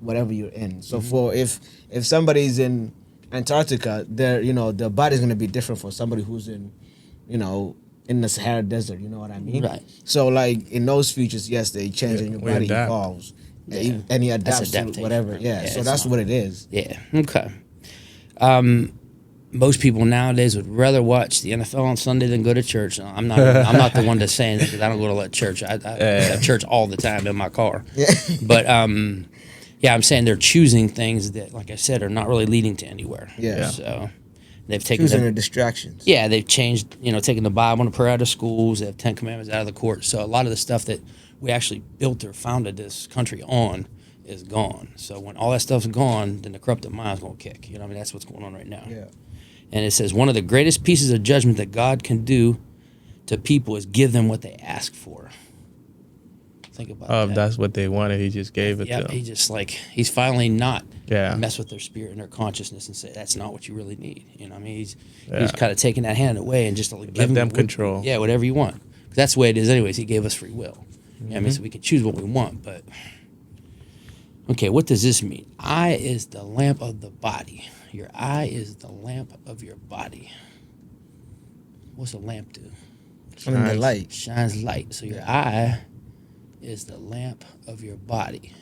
whatever you're in. So for if somebody's in Antarctica, their body's gonna be different for somebody who's in the Sahara Desert. You know what I mean? Right. So like in those features, yes, they change and your we body adapt. evolves. Yeah. And he That's adapts to adaptation, whatever. right? Yeah. Yeah, So it's that's not- what it is. Yeah. Okay. Most people nowadays would rather watch the NFL on Sunday than go to church. I'm not the one to say that because I don't go to church. I have church all the time in my car. Yeah. But yeah, I'm saying they're choosing things that, like I said, are not really leading to anywhere. Yeah. So they've taken Choosing the distractions. yeah, they've changed, taking the Bible and prayer out of schools. They have 10 Commandments out of the court. So a lot of the stuff that we actually built or founded this country on is gone. So when all that stuff's gone, then the corrupted mind's going to kick. That's what's going on right now. Yeah. And it says one of the greatest pieces of judgment that God can do to people is give them what they ask for. Think about that. That's what they wanted. He just gave it to Yeah, them. he's finally not Yeah. mess with their spirit and their consciousness and say that's not what you really need. He's Yeah. kind of taking that hand away and just give them control. Yeah, whatever you want. 'Cause that's the way it is, anyways. He gave us free will. So we can choose what we want. But okay, what does this mean? Eye is the lamp of the body. Your eye is the lamp of your body. What's a lamp do? I mean, the Shines. light. Shines light. So your eye is the lamp of your body.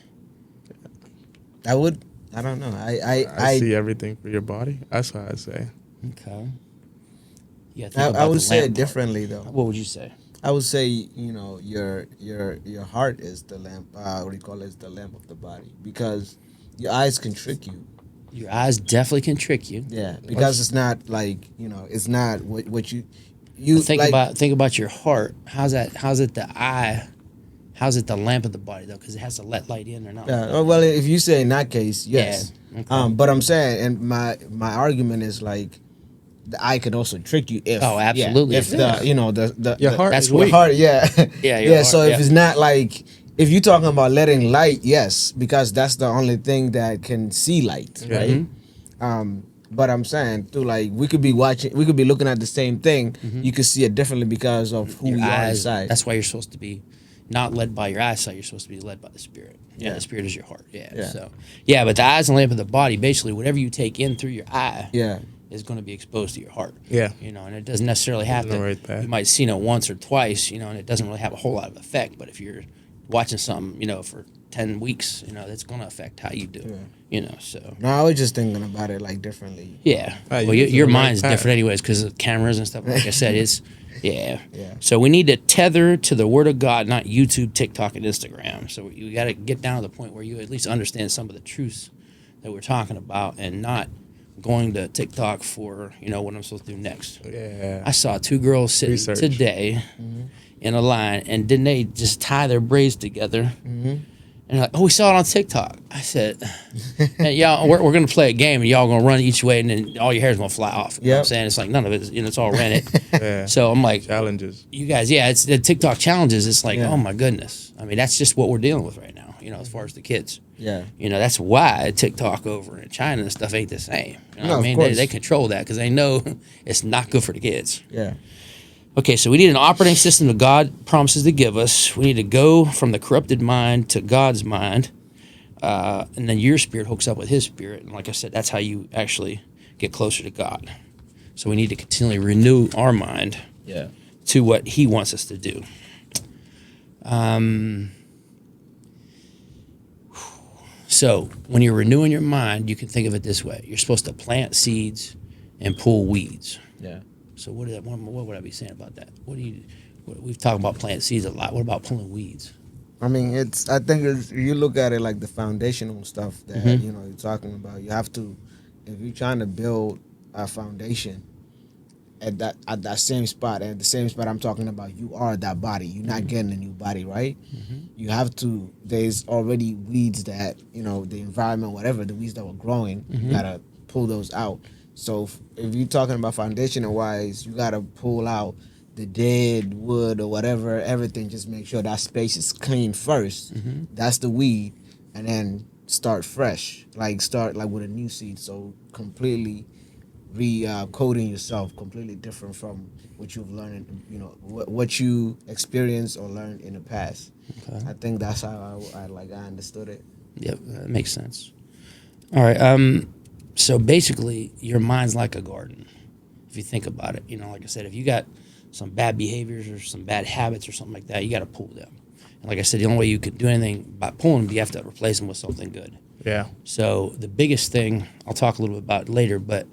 I don't know. I see everything for your body. That's what I say. Okay. Yeah, I would say it differently though. What would you say? I would say your heart is the lamp. What do you call it? Is the lamp of the body because your eyes can trick you. Your eyes definitely can trick you. Yeah, because it's not like it's not what you Think like, think about your heart. How's it the eye? How's it the lamp of the body though? Because it has to let light in or not. Yeah, well, if you say in that case, yes. Yeah, okay. But I'm saying, and my argument is like, the eye could also trick you if. Oh, absolutely. If Yeah. the Your heart That's is what- weak. heart, yeah, Yeah, your heart, So yeah. if it's not like, if you're talking about letting light, yes, because that's the only thing that can see light, Yeah. right? But I'm saying too, like we could be looking at the same thing. You could see it differently because of who Your we are eyes. inside. That's why you're supposed to be not led by your eyesight. You're supposed to be led by the spirit. Yeah, Yeah. the spirit is your heart. Yeah. Yeah. So yeah, but the eyes and lamp of the body. Basically, whatever you take in through your eye yeah, is going to be exposed to your heart. Yeah. And it doesn't necessarily have the to. right path. You might have seen it once or twice, and it doesn't really have a whole lot of effect. But if you're watching something, for 10 weeks, that's going to affect how you do. So. no, I was just thinking about it like differently. Yeah. Right, Well, you're your using the right mind's path. different anyways because of cameras and stuff. Like I said, it's, yeah. Yeah. So we need to tether to the Word of God, not YouTube, TikTok, and Instagram. So you got to get down to the point where you at least understand some of the truths that we're talking about and not going to TikTok for, what I'm supposed to do next. Yeah. I saw 2 girls sitting Research. today in a line, and didn't they just tie their braids together? And they're like, oh, we saw it on TikTok. I said, hey, y'all, we're going to play a game, and y'all going to run each way, and then all your hair's going to fly off. You know what I'm Yep. saying? It's like none of it, it's all rented. Yeah. So I'm like, Challenges. you guys, it's the TikTok challenges. It's like, Yeah. oh my goodness. I mean, that's just what we're dealing with right now, as far as the kids. Yeah. That's why TikTok over in China and stuff ain't the same. You know No, what I of mean? course. They control that because they know it's not good for the kids. Yeah. Okay, so we need an operating system that God promises to give us. We need to go from the corrupted mind to God's mind. And then your spirit hooks up with his spirit. And like I said, that's how you actually get closer to God. So we need to continually renew our mind Yeah. to what he wants us to do. So when you're renewing your mind, you can think of it this way. You're supposed to plant seeds and pull weeds. Yeah. So what would I be saying about that? We've talked about planting seeds a lot. What about pulling weeds? I mean, I think you look at it like the foundational stuff that, you're talking about. You have to, if you're trying to build a foundation at that same spot, and at the same spot I'm talking about, you are that body. You're not getting a new body, right? You have to, there's already weeds that, the environment, whatever, the weeds that were growing, you gotta pull those out. So if you're talking about foundational wise, you gotta pull out the dead wood or whatever, everything. Just make sure that space is clean first. That's the weed, and then start fresh. Start with a new seed. So completely coding yourself, completely different from what you've learned. What you experienced or learned in the past. Okay. I think that's how I understood it. Yep, that makes sense. All right. So basically, your mind's like a garden. If you think about it, like I said, if you got some bad behaviors or some bad habits or something like that, you got to pull them. And like I said, the only way you can do anything by pulling them, you have to replace them with something good. Yeah. So the biggest thing, I'll talk a little bit about it later, but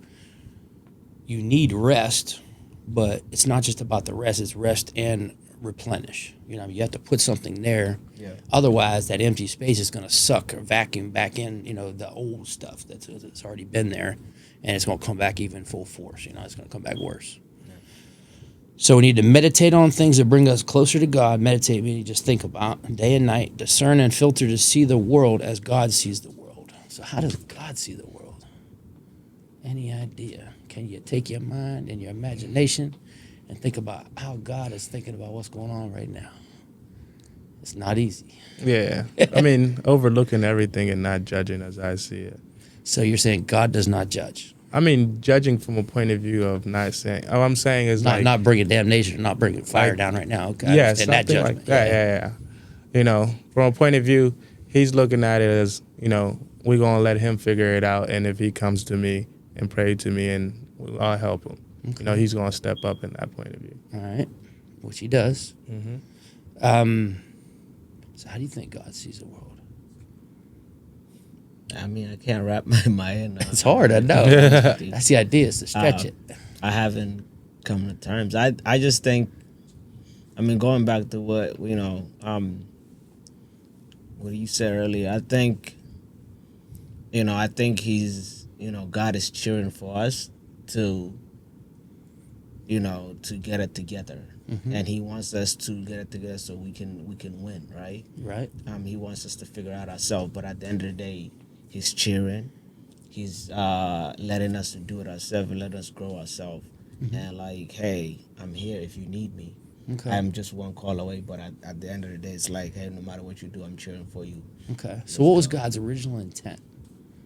you need rest, but it's not just about the rest, it's rest and replenish. You have to put something there. Yeah. Otherwise, that empty space is going to suck or vacuum back in, the old stuff that's already been there, and it's going to come back even full force. It's going to come back worse. So we need to meditate on things that bring us closer to God. Meditate meaning just think about day and night, discern and filter to see the world as God sees the world. So how does God see the world? Any idea? Can you take your mind and your imagination and think about how God is thinking about what's going on right now? It's not easy. Yeah. I mean, overlooking everything and not judging as I see it. So you're saying God does not judge? I mean, judging from a point of view of not saying. All I'm saying is Not bringing damnation, not bringing fire down right now. Okay, yeah, and that something judgment. like that. Yeah. From a point of view, he's looking at it as, we're gonna let him figure it out, and if he comes to me and pray to me, and I'll help him. Okay. He's gonna step up in that point of view. All right, which he does. Mm-hmm. So how do you think God sees the world? I mean, I can't wrap my head around. It's hard, I know. That's the idea, is to stretch it. I haven't come to terms. I just think, I mean, going back to what you said earlier, I think he's, God is cheering for us to get it together. And he wants us to get it together so we can win, right? Right. He wants us to figure out ourselves, but at the end of the day, he's cheering. He's letting us to do it ourselves and let us grow ourselves. And hey, I'm here if you need me. Okay. I'm just one call away, but at the end of the day, it's like, hey, no matter what you do, I'm cheering for you. Okay. So what was God's original intent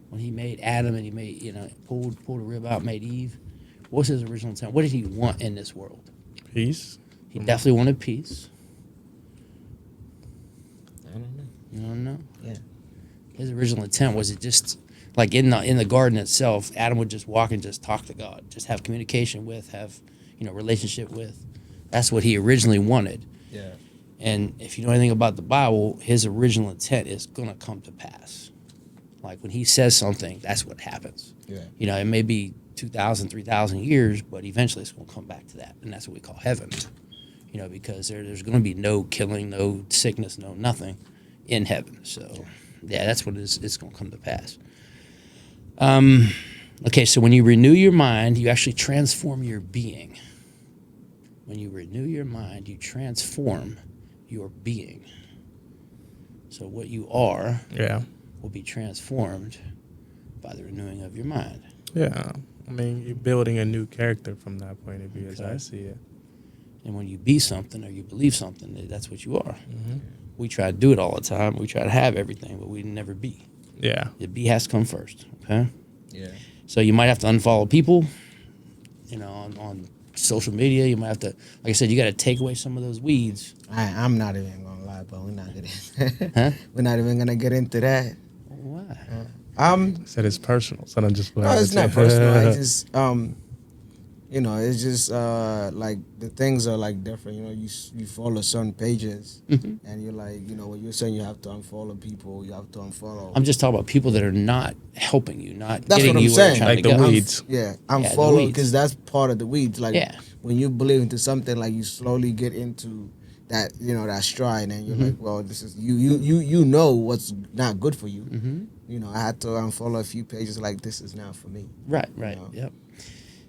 when he made Adam and he made, pulled a rib out, made Eve? What was his original intent? What did he want in this world? Peace. He definitely wanted peace. I don't know. You don't know? Yeah. His original intent was it just like in the garden itself, Adam would just walk and just talk to God, just have communication with, have relationship with. That's what he originally wanted. Yeah. And if you know anything about the Bible, his original intent is gonna come to pass. Like when he says something, that's what happens. Yeah. It may be 2,000, 3,000 years, but eventually it's gonna come back to that, and that's what we call heaven. Because there's gonna be no killing, no sickness, no nothing in heaven. So, yeah, that's what it's gonna come to pass. Okay, so when you renew your mind, you actually transform your being. When you renew your mind, you transform your being. So what you are Yeah. will be transformed by the renewing of your mind. Yeah. I mean, you're building a new character from that point of view, as Okay. I see it. And when you be something or you believe something, that's what you are. We try to do it all the time. We try to have everything, but we never be. Yeah. The be has to come first, okay? Yeah. So you might have to unfollow people, on social media. You might have to, like I said, you got to take away some of those weeds. I'm not even gonna lie, but we're not getting. Huh? We're not even gonna get into that. Why? Said it's personal, so I'm just. No, it's not personal. I just it's just like the things are like different. You follow certain pages, and you're like, when you're saying you have to unfollow people, you have to unfollow. I'm just talking about people that are not helping you, not That's getting what I'm you where you're saying. trying Like to the go. weeds. Yeah, the unfollow weeds. because that's part of the weeds. Like Yeah. when you believe into something, like you slowly get into that, that stride, and you're like, well, this is you know what's not good for you. I had to unfollow a few pages. Like this is not for me. Right. know. Yep.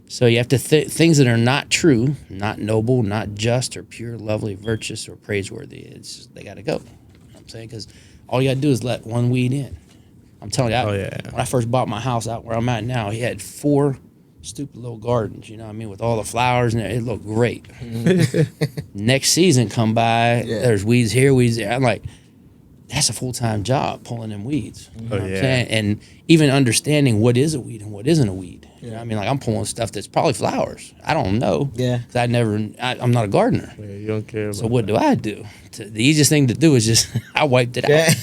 So you have to things that are not true, not noble, not just, or pure, lovely, virtuous, or praiseworthy. They got to go. You know what I'm saying, because all you got to do is let one weed in. I'm telling you, Oh, yeah. when I first bought my house out where I'm at now, he had 4 stupid little gardens. You know what I mean, with all the flowers and it looked great. Next season come by, Yeah. there's weeds here, weeds there. I'm like, that's a full-time job, pulling them weeds. You know what I'm yeah. saying? And even understanding what is a weed and what isn't a weed. You know Yeah. what I mean? Like I'm pulling stuff that's probably flowers. I don't know. Yeah. 'Cause I'm not a gardener. Yeah, you don't care about So what do I do? The easiest thing to do is just, I wiped it out.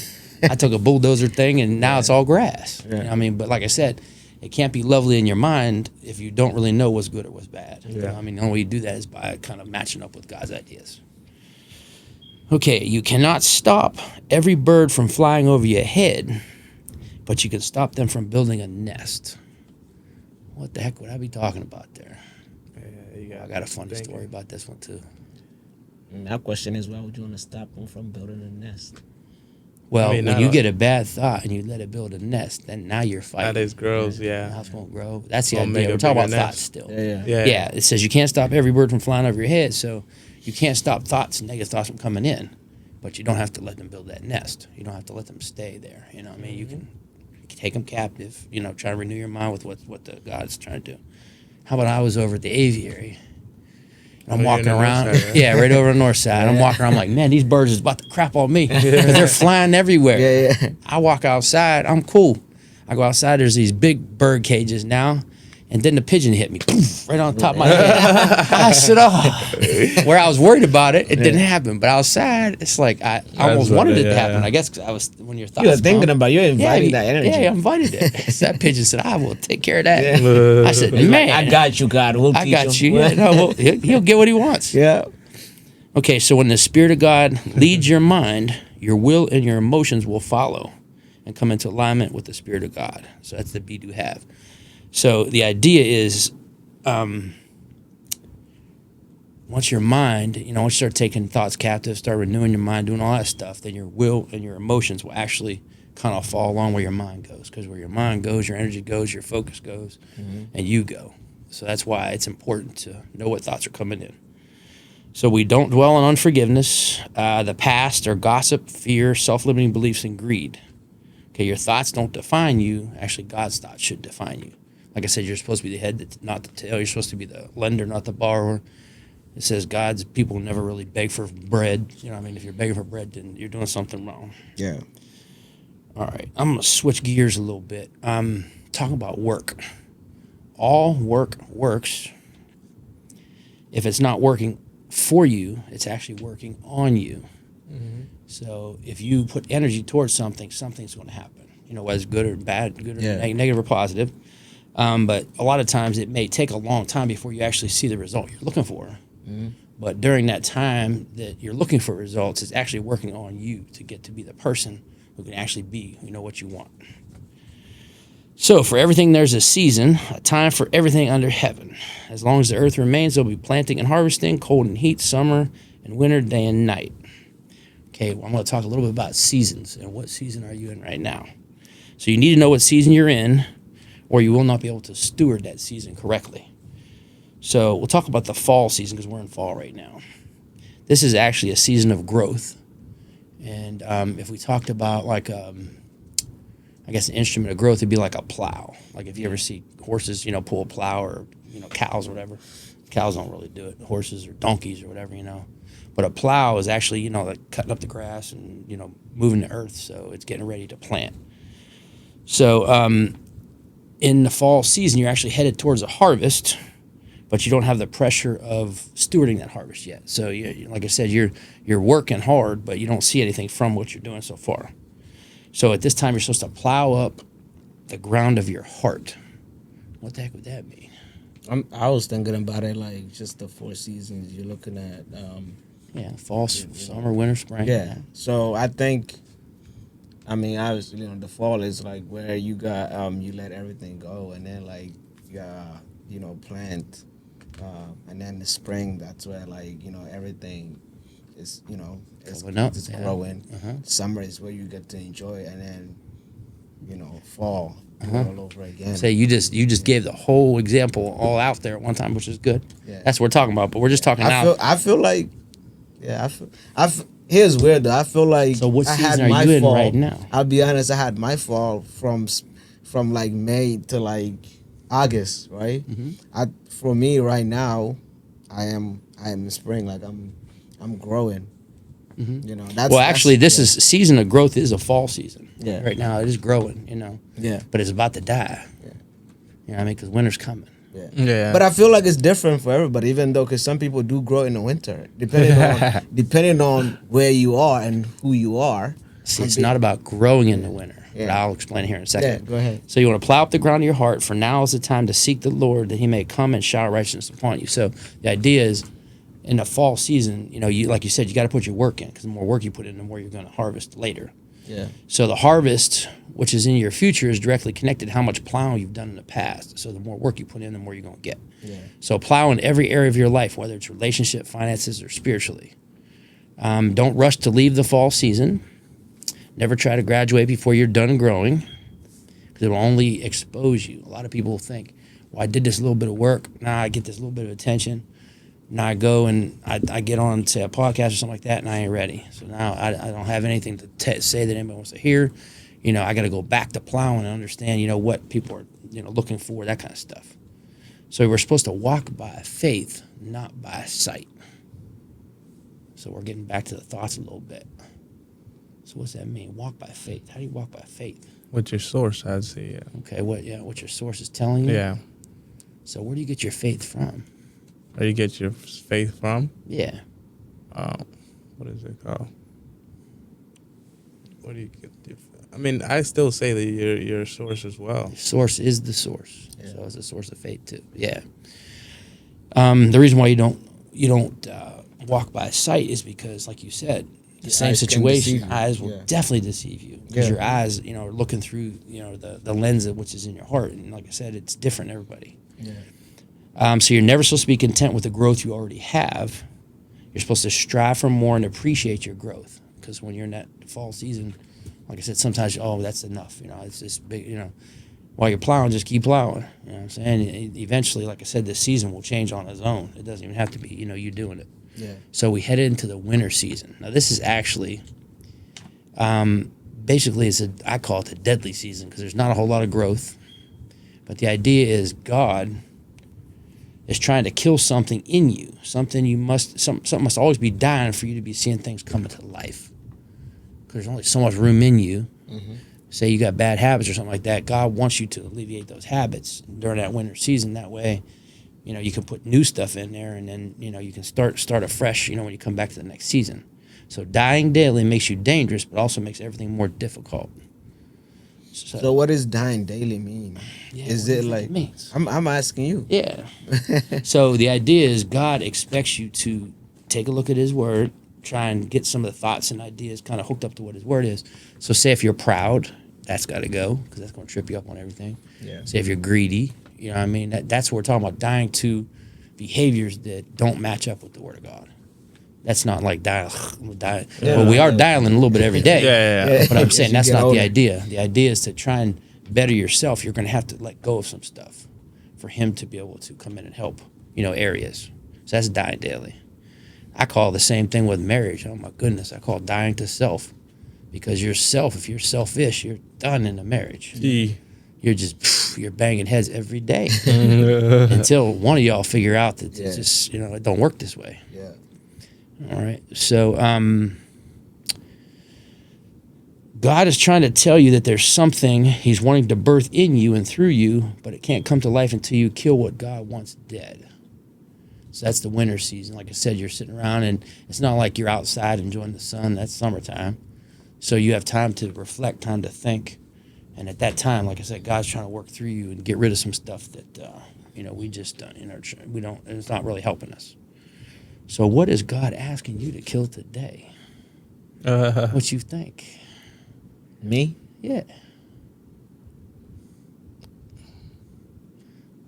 I took a bulldozer thing and now it's all grass. You know what I mean? But like I said, it can't be lovely in your mind if you don't really know what's good or what's bad. You know what I mean, the only way you do that is by kind of matching up with God's ideas. Okay, you cannot stop every bird from flying over your head, but you can stop them from building a nest. What the heck would I be talking about there? Yeah, you I got a funny story about this one too. My question is, why would you want to stop them from building a nest? Well, I mean, when not you a- get a bad thought and you let it build a nest, then now you're fighting. That is gross, The yeah. house won't grow. That's the Won't make idea. a We're talking about bigger thoughts nest. still. Yeah. Yeah, it says you can't stop every bird from flying over your head, so you can't stop thoughts, negative thoughts from coming in, but you don't have to let them build that nest. You don't have to let them stay there. You know what I mean? You can take them captive, try to renew your mind with what the God's trying to do. How about I was over at the aviary, and I'm Oh, you're walking in the north around. side, right? Yeah, right over the north side. I'm walking around, I'm like, man, these birds is about to crap on me because they're flying everywhere. Yeah. I walk outside, I'm cool. I go outside, there's these big bird cages now, and then the pigeon hit me, poof, right on top of my head. I said, oh. Where I was worried about it, it didn't happen. But outside, it's like I almost what wanted it- it to yeah. happen. I guess 'cause I was, when your thoughts You were thinking come- about, you're inviting yeah, that energy. Yeah, I invited it. So that pigeon said, I will take care of that. Yeah. I said, He's like, man, I got you, God. We'll I teach got him. you. Yeah, no, well, he'll get what he wants. Yeah. Okay, so when the Spirit of God leads your mind, your will and your emotions will follow and come into alignment with the Spirit of God. So that's the be do have. So the idea is, once your mind, once you start taking thoughts captive, start renewing your mind, doing all that stuff, then your will and your emotions will actually kind of fall along where your mind goes. Because where your mind goes, your energy goes, your focus goes, and you go. So that's why it's important to know what thoughts are coming in. So we don't dwell on unforgiveness, the past, or gossip, fear, self-limiting beliefs, and greed. Okay, your thoughts don't define you. Actually, God's thoughts should define you. Like I said, you're supposed to be the head, not the tail. You're supposed to be the lender, not the borrower. It says God's people never really beg for bread. If you're begging for bread, then you're doing something wrong. Yeah. All right, I'm going to switch gears a little bit. Talking about work. All work works. If it's not working for you, it's actually working on you. So if you put energy towards something, something's going to happen. Whether it's good or bad, good or negative or positive. But a lot of times it may take a long time before you actually see the result you're looking for. But during that time that you're looking for results, it's actually working on you to get to be the person who can actually be, what you want. So for everything, there's a season, a time for everything under heaven. As long as the earth remains, there'll be planting and harvesting, cold and heat, summer and winter, day and night. Okay, well, I'm going to talk a little bit about seasons and what season are you in right now. So you need to know what season you're in, or you will not be able to steward that season correctly. So we'll talk about the fall season because we're in fall right now. This is actually a season of growth. And if we talked about like, I guess an instrument of growth would be like a plow. Like if you ever see horses, pull a plow, or, cows or whatever. Cows don't really do it. Horses or donkeys or whatever, But a plow is actually, like cutting up the grass and, moving the earth. So it's getting ready to plant. So in the fall season, you're actually headed towards a harvest, but you don't have the pressure of stewarding that harvest yet. So, like I said, you're working hard, but you don't see anything from what you're doing so far. So at this time, you're supposed to plow up the ground of your heart. What the heck would that mean? I was thinking about it like just the 4 seasons you're looking at. Fall, summer, winter, spring. Yeah. So I think, obviously, the fall is like where you got you let everything go, and then like plant, and then the spring, that's where like everything is it's growing. Summer is where you get to enjoy it, and then fall all over again. Say you just gave the whole example all out there at one time, which is good. Yeah. That's what we're talking about. But we're just talking now. I feel like, here's weird though. I feel like So what I season had are my you in fall, right now? I'll be honest. I had my fall from like May to like August, right? For me right now, I am in spring. Like I'm growing. That's Actually, this is season of growth is a fall season. Yeah. Right now it is growing. Yeah. But it's about to die. Yeah. Because winter's coming. Yeah. But I feel like it's different for everybody, even though because some people do grow in the winter, depending on where you are and who you are. See, it's not about growing in the winter. But Yeah. I'll explain it here in a second. Yeah, go ahead. So you want to plow up the ground of your heart, for now is the time to seek the Lord, that he may come and shower righteousness upon you. So the idea is, in the fall season, you like you said, you got to put your work in, because the more work you put in, the more you're going to harvest later. Yeah. So the harvest, which is in your future, is directly connected to how much plowing you've done in the past. So the more work you put in, the more you're going to get. Yeah. So plow in every area of your life, whether it's relationship, finances, or spiritually. Don't rush to leave the fall season. Never try to graduate before you're done growing, because it will only expose you. A lot of people think, well, I did this little bit of work. Now I get this little bit of attention. Now I go and I get on, say, a podcast or something like that, and I ain't ready. So now I don't have anything to say that anybody wants to hear. I got to go back to plowing and understand, what people are, looking for, that kind of stuff. So we're supposed to walk by faith, not by sight. So we're getting back to the thoughts a little bit. So what's that mean? Walk by faith. How do you walk by faith? With your source, I'd say, yeah. Okay, what your source is telling you? Yeah. So where do you get your faith from? Where you get your faith from? Yeah. What is it called? Where do you get your I still say that your source as well. Source is the source. Yeah. So it's a source of faith too. Yeah. The reason why you don't walk by sight is because, like you said, the same situation, eyes will definitely deceive you, because your eyes, are looking through, the lens of which is in your heart. And like I said, it's different in everybody. Yeah. So you're never supposed to be content with the growth you already have. You're supposed to strive for more and appreciate your growth, because when you're in that fall season, like I said, sometimes, that's enough. It's this big, while you're plowing, just keep plowing. You know what I'm saying? Eventually, like I said, this season will change on its own. It doesn't even have to be, you doing it. Yeah. So we headed into the winter season. Now this is actually, basically, I call it the deadly season, because there's not a whole lot of growth. But the idea is God is trying to kill something in you. Something must always be dying for you to be seeing things coming to life. Because there's only so much room in you. Mm-hmm. Say you got bad habits or something like that. God wants you to alleviate those habits during that winter season. That way, you can put new stuff in there, and then, you can start afresh, when you come back to the next season. So dying daily makes you dangerous, but also makes everything more difficult. So what does dying daily mean? Yeah, is what it do you like, think it means? I'm asking you. Yeah. So the idea is God expects you to take a look at his word, try and get some of the thoughts and ideas kind of hooked up to what his word is. So say if you're proud, that's got to go, because that's going to trip you up on everything. Yeah. Say if you're greedy, that's what we're talking about, dying to behaviors that don't match up with the word of God. That's not like dying. Well, we are dialing a little bit every day. Yeah. But I'm saying As you that's get not older. the idea. The idea is to try and better yourself, you're going to have to let go of some stuff for him to be able to come in and help, areas. So that's dying daily. I call the same thing with marriage. Oh my goodness, I call it dying to self, because yourself, if you're selfish, you're done in a marriage. You're just you're banging heads every day until one of y'all figure out that it's just it don't work this way. Yeah. All right. So God is trying to tell you that there's something he's wanting to birth in you and through you, but it can't come to life until you kill what God wants dead. So that's the winter season. Like I said, you're sitting around, and it's not like you're outside enjoying the sun. That's summertime. So you have time to reflect, time to think. And at that time, like I said, God's trying to work through you and get rid of some stuff that, we just, we don't, it's not really helping us. So what is God asking you to kill today? What you think? Me? Yeah.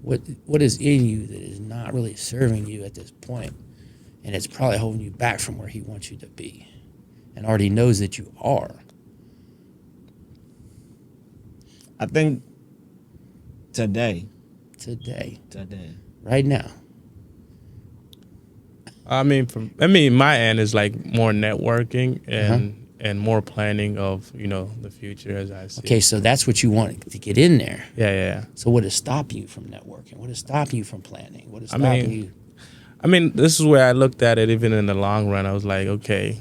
What is in you that is not really serving you at this point, and it's probably holding you back from where he wants you to be, and already knows that you are? I think today, Right now. I mean, my end is like more networking and more planning of the future as I see. Okay, so that's what you want to get in there. Yeah. So what is stopping you from networking? What is stopping you from planning? What is stopping you? I mean, this is where I looked at it. Even in the long run, I was like, okay,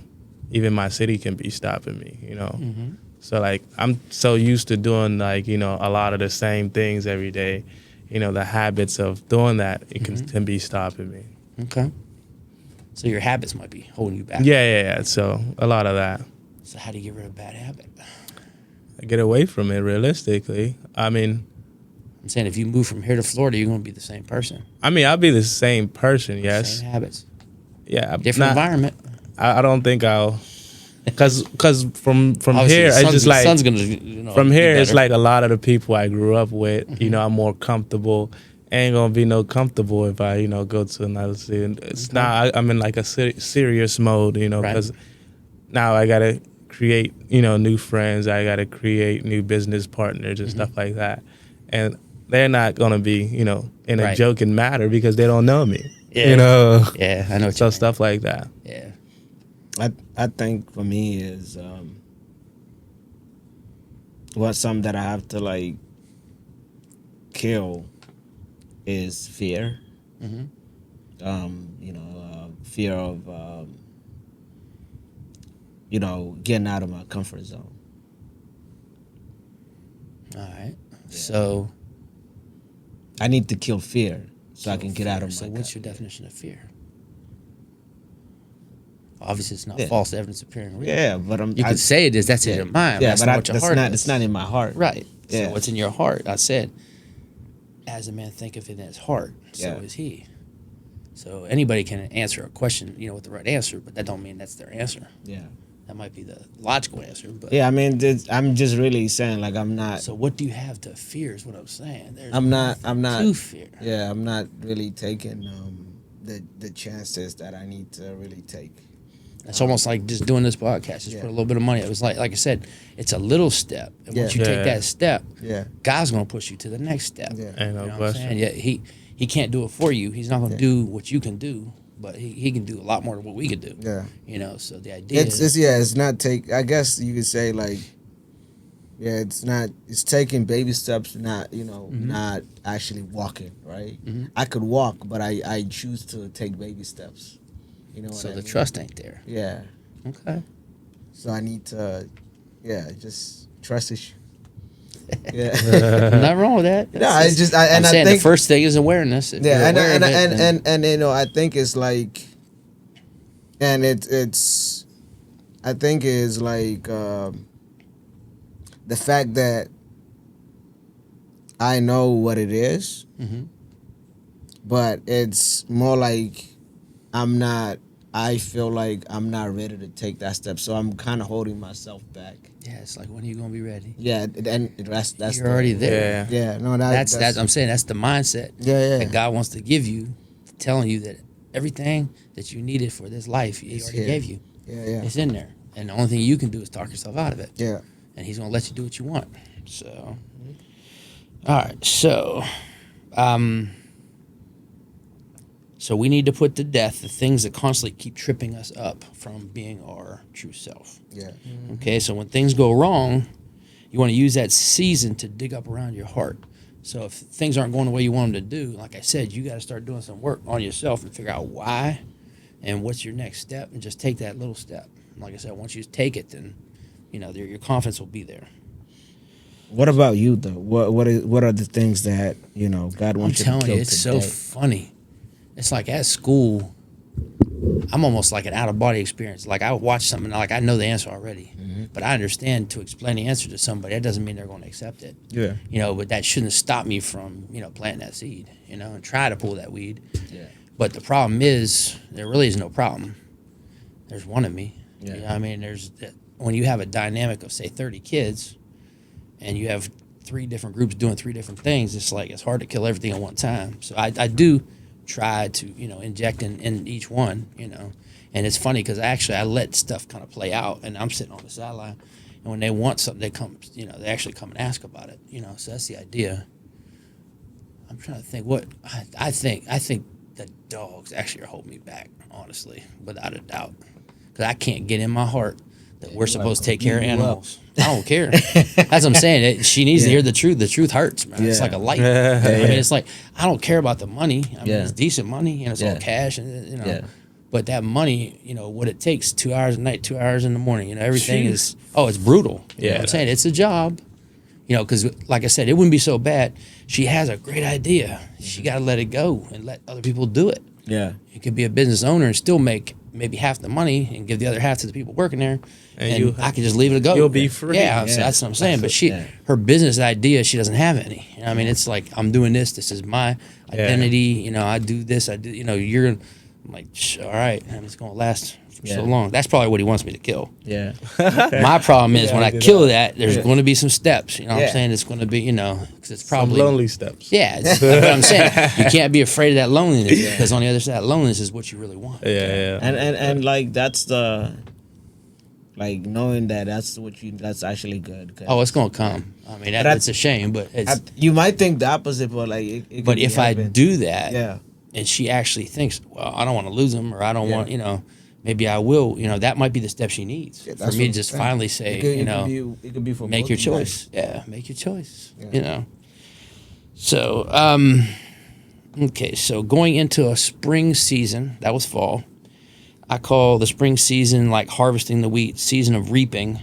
even my city can be stopping me. Mm-hmm. So like I'm so used to doing like a lot of the same things every day. The habits of doing that can be stopping me. Okay. So your habits might be holding you back. Yeah. So a lot of that. So how do you get rid of a bad habit? I get away from it realistically. I mean, I'm saying if you move from here to Florida, you're going to be the same person. I'll be the same person, yes. Same habits. Yeah. Different environment. I don't think I'll, cause from Obviously, here, it's just like, sun's gonna, from here, it's better. like a lot of the people I grew up with, I'm more comfortable. Ain't gonna be no comfortable if I, go to another city. And it's not, I'm in like a serious mode, because now I gotta create, new friends. I gotta create new business partners and stuff like that. And they're not gonna be, in a joking matter because they don't know me. Yeah. Yeah, I know what So you mean. stuff like that. Yeah. I think for me is what's something that I have to like kill is fear. Fear of getting out of my comfort zone. All right. So I need to kill fear so I can get out of my. So what's your definition of fear? Obviously, it's not Yeah. false evidence appearing real. Yeah, but You can say it is. That's in your mind. Yeah, That's but not what your heart is. it's not in my heart. Right. Yeah. So what's in your heart? I said, as a man thinketh in his heart, so Yeah. is he. So anybody can answer a question, with the right answer, but that don't mean that's their answer. Yeah. That might be the logical answer, but Yeah, I mean, I'm just really saying like I'm not. So what do you have to fear? Is what I'm saying. There's I'm not. to fear. Yeah, I'm not really taking the chances that I need to really take. It's almost like just doing this podcast. Just put a little bit of money. It was like I said, it's a little step, and once you take that step, God's gonna push you to the next step. Yeah. Ain't no You know what I'm question. saying? Yeah, he can't do it for you. He's not gonna do what you can do, but he can do a lot more than what we can do. Yeah. So the idea is It's not take. I guess you could say like, it's not. It's taking baby steps, not not actually walking. Right. I could walk, but I choose to take baby steps. You know what so I the mean? trust ain't there. Yeah. Okay. So I need to, just trust issue. Yeah. Nothing wrong with that. No, I just I I'm saying think the first thing is awareness. If yeah, you're and aware of it, then- and I think it's like, and it's, I think is like the fact that I know what it is, but it's more like I feel like I'm not ready to take that step, so I'm kind of holding myself back. yeah, it's like, when are you gonna be ready? Yeah, and that's You're already there. Yeah, no, That's I'm saying that's the mindset Yeah. that God wants to give you, telling you that everything that you needed for this life, He It's already here. gave you. Yeah. It's in there, and the only thing you can do is talk yourself out of it. Yeah. And He's gonna let you do what you want. So, All right, so we need to put to death the things that constantly keep tripping us up from being our true self. Yeah. Okay, so when things go wrong, you want to use that season to dig up around your heart. So if things aren't going the way you want them to do, like I said, you got to start doing some work on yourself and figure out why and what's your next step, and just take that little step. Like I said, once you take it, then your confidence will be there. What about you though? What are the things that God I'm wants you to telling kill you, it's today? so funny. It's like at school, I'm almost like an out of body experience. Like I watch something, like I know the answer already, but I understand to explain the answer to somebody, that doesn't mean they're going to accept it. Yeah. But that shouldn't stop me from planting that seed, and try to pull that weed. Yeah. But the problem is, there really is no problem. There's one of me. Yeah. I mean, when you have a dynamic of say 30 kids, and you have 3 different groups doing 3 different things, it's hard to kill everything at one time. So I do try to inject in each one, and it's funny because I let stuff kind of play out, and I'm sitting on the sideline, and when they want something, they come, they actually come and ask about it, so that's the idea. I'm trying to think what I think the dogs actually are holding me back, honestly, without a doubt, because I can't get in my heart that we're supposed to take care of animals. I don't care. That's what I'm saying. She needs to hear the truth. The truth hurts, man. It's Yeah. like a light. I mean, it's like, I don't care about the money. I mean, Yeah. it's decent money, and it's all Yeah. cash, and Yeah. But that money, what it takes, 2 hours at night, 2 hours in the morning, everything is, it's brutal. You know what I'm saying? It's a job, because like I said, it wouldn't be so bad. She has a great idea. She got to let it go and let other people do it. Yeah. You could be a business owner and still make maybe half the money and give the other half to the people working there, and I could just leave it go. You'll be free. Yeah, Yeah. so that's what I'm saying. That's But yeah. her business idea, she doesn't have any. I mean, it's like, I'm doing this. This is my identity. I do this. I do. You're. I'm like, all right, and it's gonna last for so long. That's probably what he wants me to kill. Yeah. My problem is when I do kill that, there's going to be some steps. You know what Yeah. I'm saying? It's going to be, because it's Some probably lonely steps. Yeah, it's what I'm saying. You can't be afraid of that loneliness, because on the other side of loneliness is what you really want. Yeah. And like that's the knowing that that's actually good. 'Cause Oh, it's gonna come. I mean, But it's a shame, but it's. you might think the opposite, but like it could But be if I happening. do that, Yeah. and she actually thinks, well, I don't want to lose him, or I don't Yeah. want, maybe I will. That might be the step she needs Yeah, for that's me what to I'm just saying. finally say, it could be for make both your of you guys. choice. Yeah, make your choice. Yeah. So, okay, so going into a spring season, that was fall. I call the spring season like harvesting the wheat, season of reaping.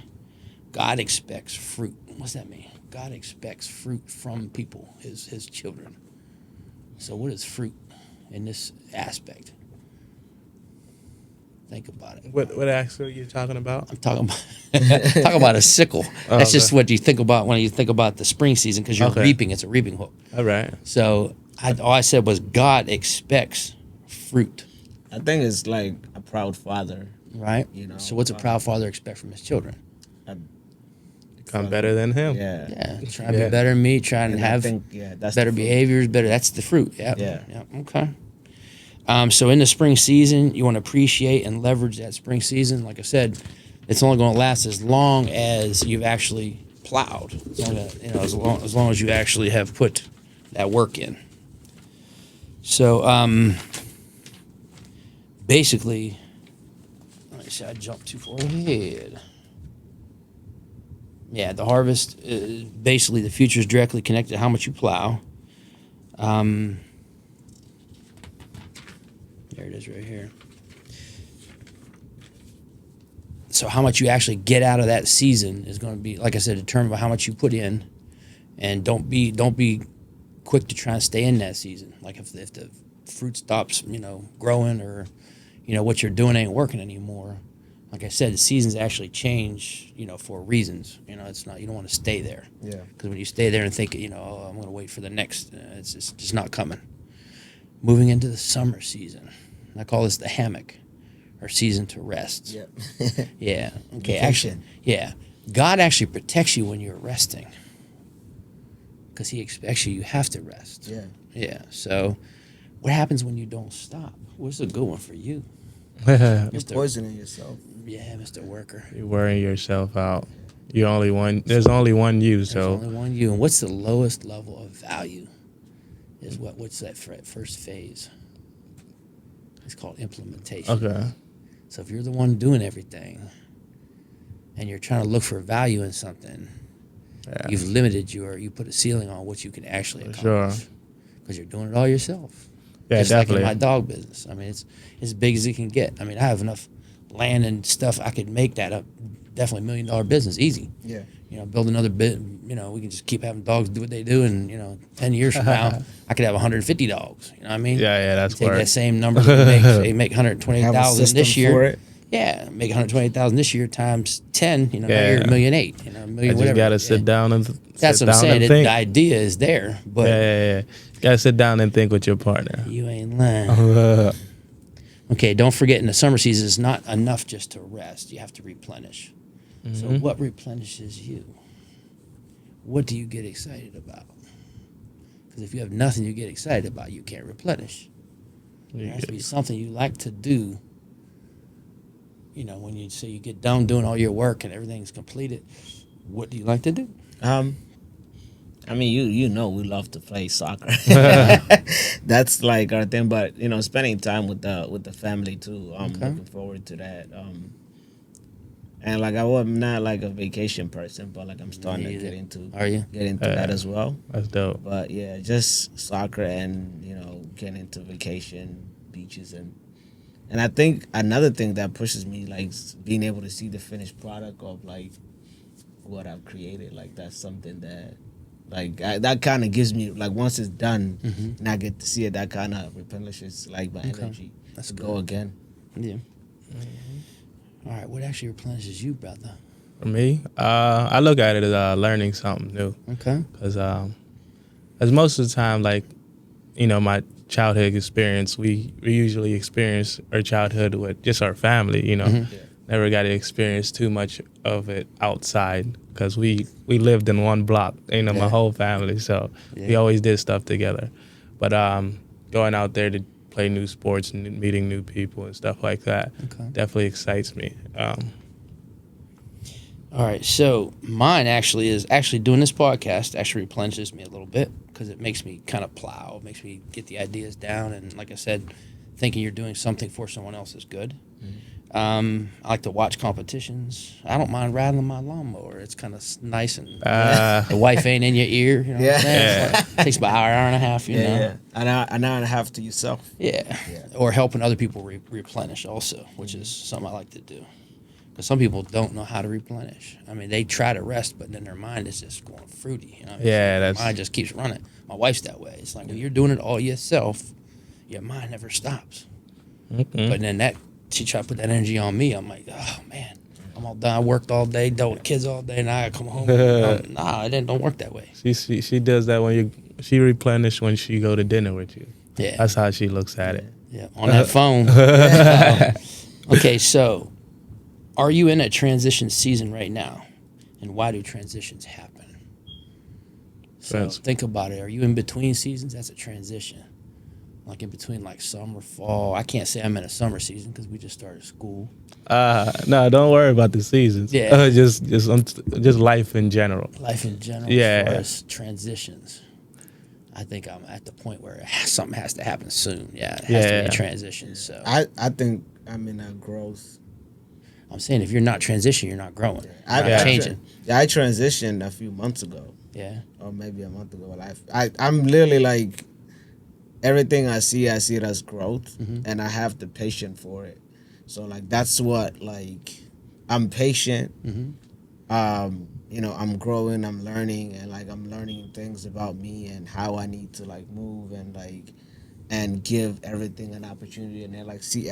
God expects fruit. What's that mean? God expects fruit from people, his children. So what is fruit in this aspect? Think about it. What actually are you talking about? I'm talking about a sickle. That's just what you think about when you think about the spring season, because you're reaping. It's a reaping hook. All right. So all I said was God expects fruit, I think it's like a proud father. right? So what's a uh, proud father expect from his children? Become better than him. Yeah. Yeah, try to be better than me, try and And I have think that's better the fruit. behaviors, better. That's the fruit. Yeah. Yeah. Okay. So in the spring season, you want to appreciate and leverage that spring season. Like I said, it's only going to last as long as you've actually plowed. As long as you actually have put that work in. So basically, let me see. I jumped too far ahead. Yeah, the harvest, basically the future is directly connected to how much you plow. There it is right here. So how much you actually get out of that season is going to be, like I said, determined by how much you put in, and don't be quick to try and stay in that season. Like if the fruit stops, growing, or what you're doing ain't working anymore. Like I said, the seasons actually change, for reasons. It's not, you don't want to stay there. Yeah. Because when you stay there and think, I'm going to wait for the next, it's just not coming. Moving into the summer season. I call this the hammock, or season to rest. Yep. Yeah. Okay. Vacation. Actually, yeah. God actually protects you when you're resting, because He expects you. You have to rest. Yeah. Yeah. So, what happens when you don't stop? What's a good one for you, You're Mr. poisoning yourself. Yeah, Mr. Worker? You're wearing yourself out. You're only one. There's only one you. There's So only one you. And what's the lowest level of value? Is what's that first phase? It's called implementation. okay. So if you're the one doing everything, and you're trying to look for value in something, Yeah. you've limited you put a ceiling on what you can actually For accomplish. sure. Because you're doing it all yourself. Yeah, Just definitely. like in my dog business. I mean, it's as big as it can get. I mean, I have enough land and stuff. I could make that a definitely $1 million business easy. Yeah. You know, build another bit. You know, we can just keep having dogs do what they do, and 10 years from now, I could have 150 dogs. You know what I mean? Yeah, that's Take word. that same number that you make, say, make Have a 120,000 system this year. for it. Yeah, make 120,000 this year times 10. You know, now Yeah. you're $1.8 million. You know, $1 I million just whatever. gotta sit Yeah. down and That's sit what I'm down saying. and The think. idea is there, but Yeah. Gotta sit down and think with your partner. you ain't lying. Okay, don't forget in the summer season, it's not enough just to rest. You have to replenish. So, what replenishes you? What do you get excited about? Because if you have nothing you get excited about, you can't replenish. There has to be something you like to do. You know, when you say you get done doing all your work and everything's completed, what do you like to do? I mean, you know, we love to play soccer. That's like our thing. But spending time with the family too. I'm Okay. looking forward to that. And like I'm not like a vacation person, but like I'm starting to Neither. get into Are you? that as well. That's dope. But yeah, just soccer and getting into vacation, beaches, and I think another thing that pushes me like being able to see the finished product of like what I've created. Like that's something that that kind of gives me like once it's done and I get to see it, that kind of replenishes like my energy That's to good. go again. Yeah. All right, what actually replenishes you, brother? For me, I look at it as learning something new. Okay. Because as most of the time, like, my childhood experience, we usually experience our childhood with just our family, Never got to experience too much of it outside because we lived in one block, my whole family. So we always did stuff together. But going out there to play new sports and meeting new people and stuff like that definitely excites me. All right, so mine actually is doing this podcast actually replenishes me a little bit because it makes me kind of plow, makes me get the ideas down, and like I said, thinking you're doing something for someone else is good. I like to watch competitions. I don't mind riding my lawnmower. It's kind of nice, and the wife ain't in your ear. You know what I'm saying? It's like, takes about an hour and a half. You know? An hour and a half to yourself. Yeah. Or helping other people replenish also, which is something I like to do. Because some people don't know how to replenish. I mean, they try to rest, but then their mind is just going fruity. Their mind just keeps running. My wife's that way. It's like when you're doing it all yourself, your mind never stops. But then she tried to put that energy on me. I'm like, oh man, I'm all done. I worked all day, dealt with kids all day, and I come home. Nah, it don't work that way. She does that she replenish when she go to dinner with you. Yeah. That's how she looks at it. Yeah, on that phone. Okay, so are you in a transition season right now? And why do transitions happen? So think about it. Are you in between seasons? That's a transition. Like in between like summer, fall. I can't say I'm in a summer season because we just started school. No, don't worry about the seasons. Yeah. Just life in general. Life in general, Yeah. as far as transitions. I think I'm at the point where something has to happen soon. Yeah, it has to be a transition. So I think I'm in a growth. I'm saying if you're not transitioning, you're not growing. You're not Yeah. changing. I transitioned a few months ago. Yeah. Or maybe a month ago. I'm literally like everything I see it as growth, and I have the patience for it. So like that's what like I'm patient. I'm growing, I'm learning, and like I'm learning things about me and how I need to like move and give everything an opportunity, and then like see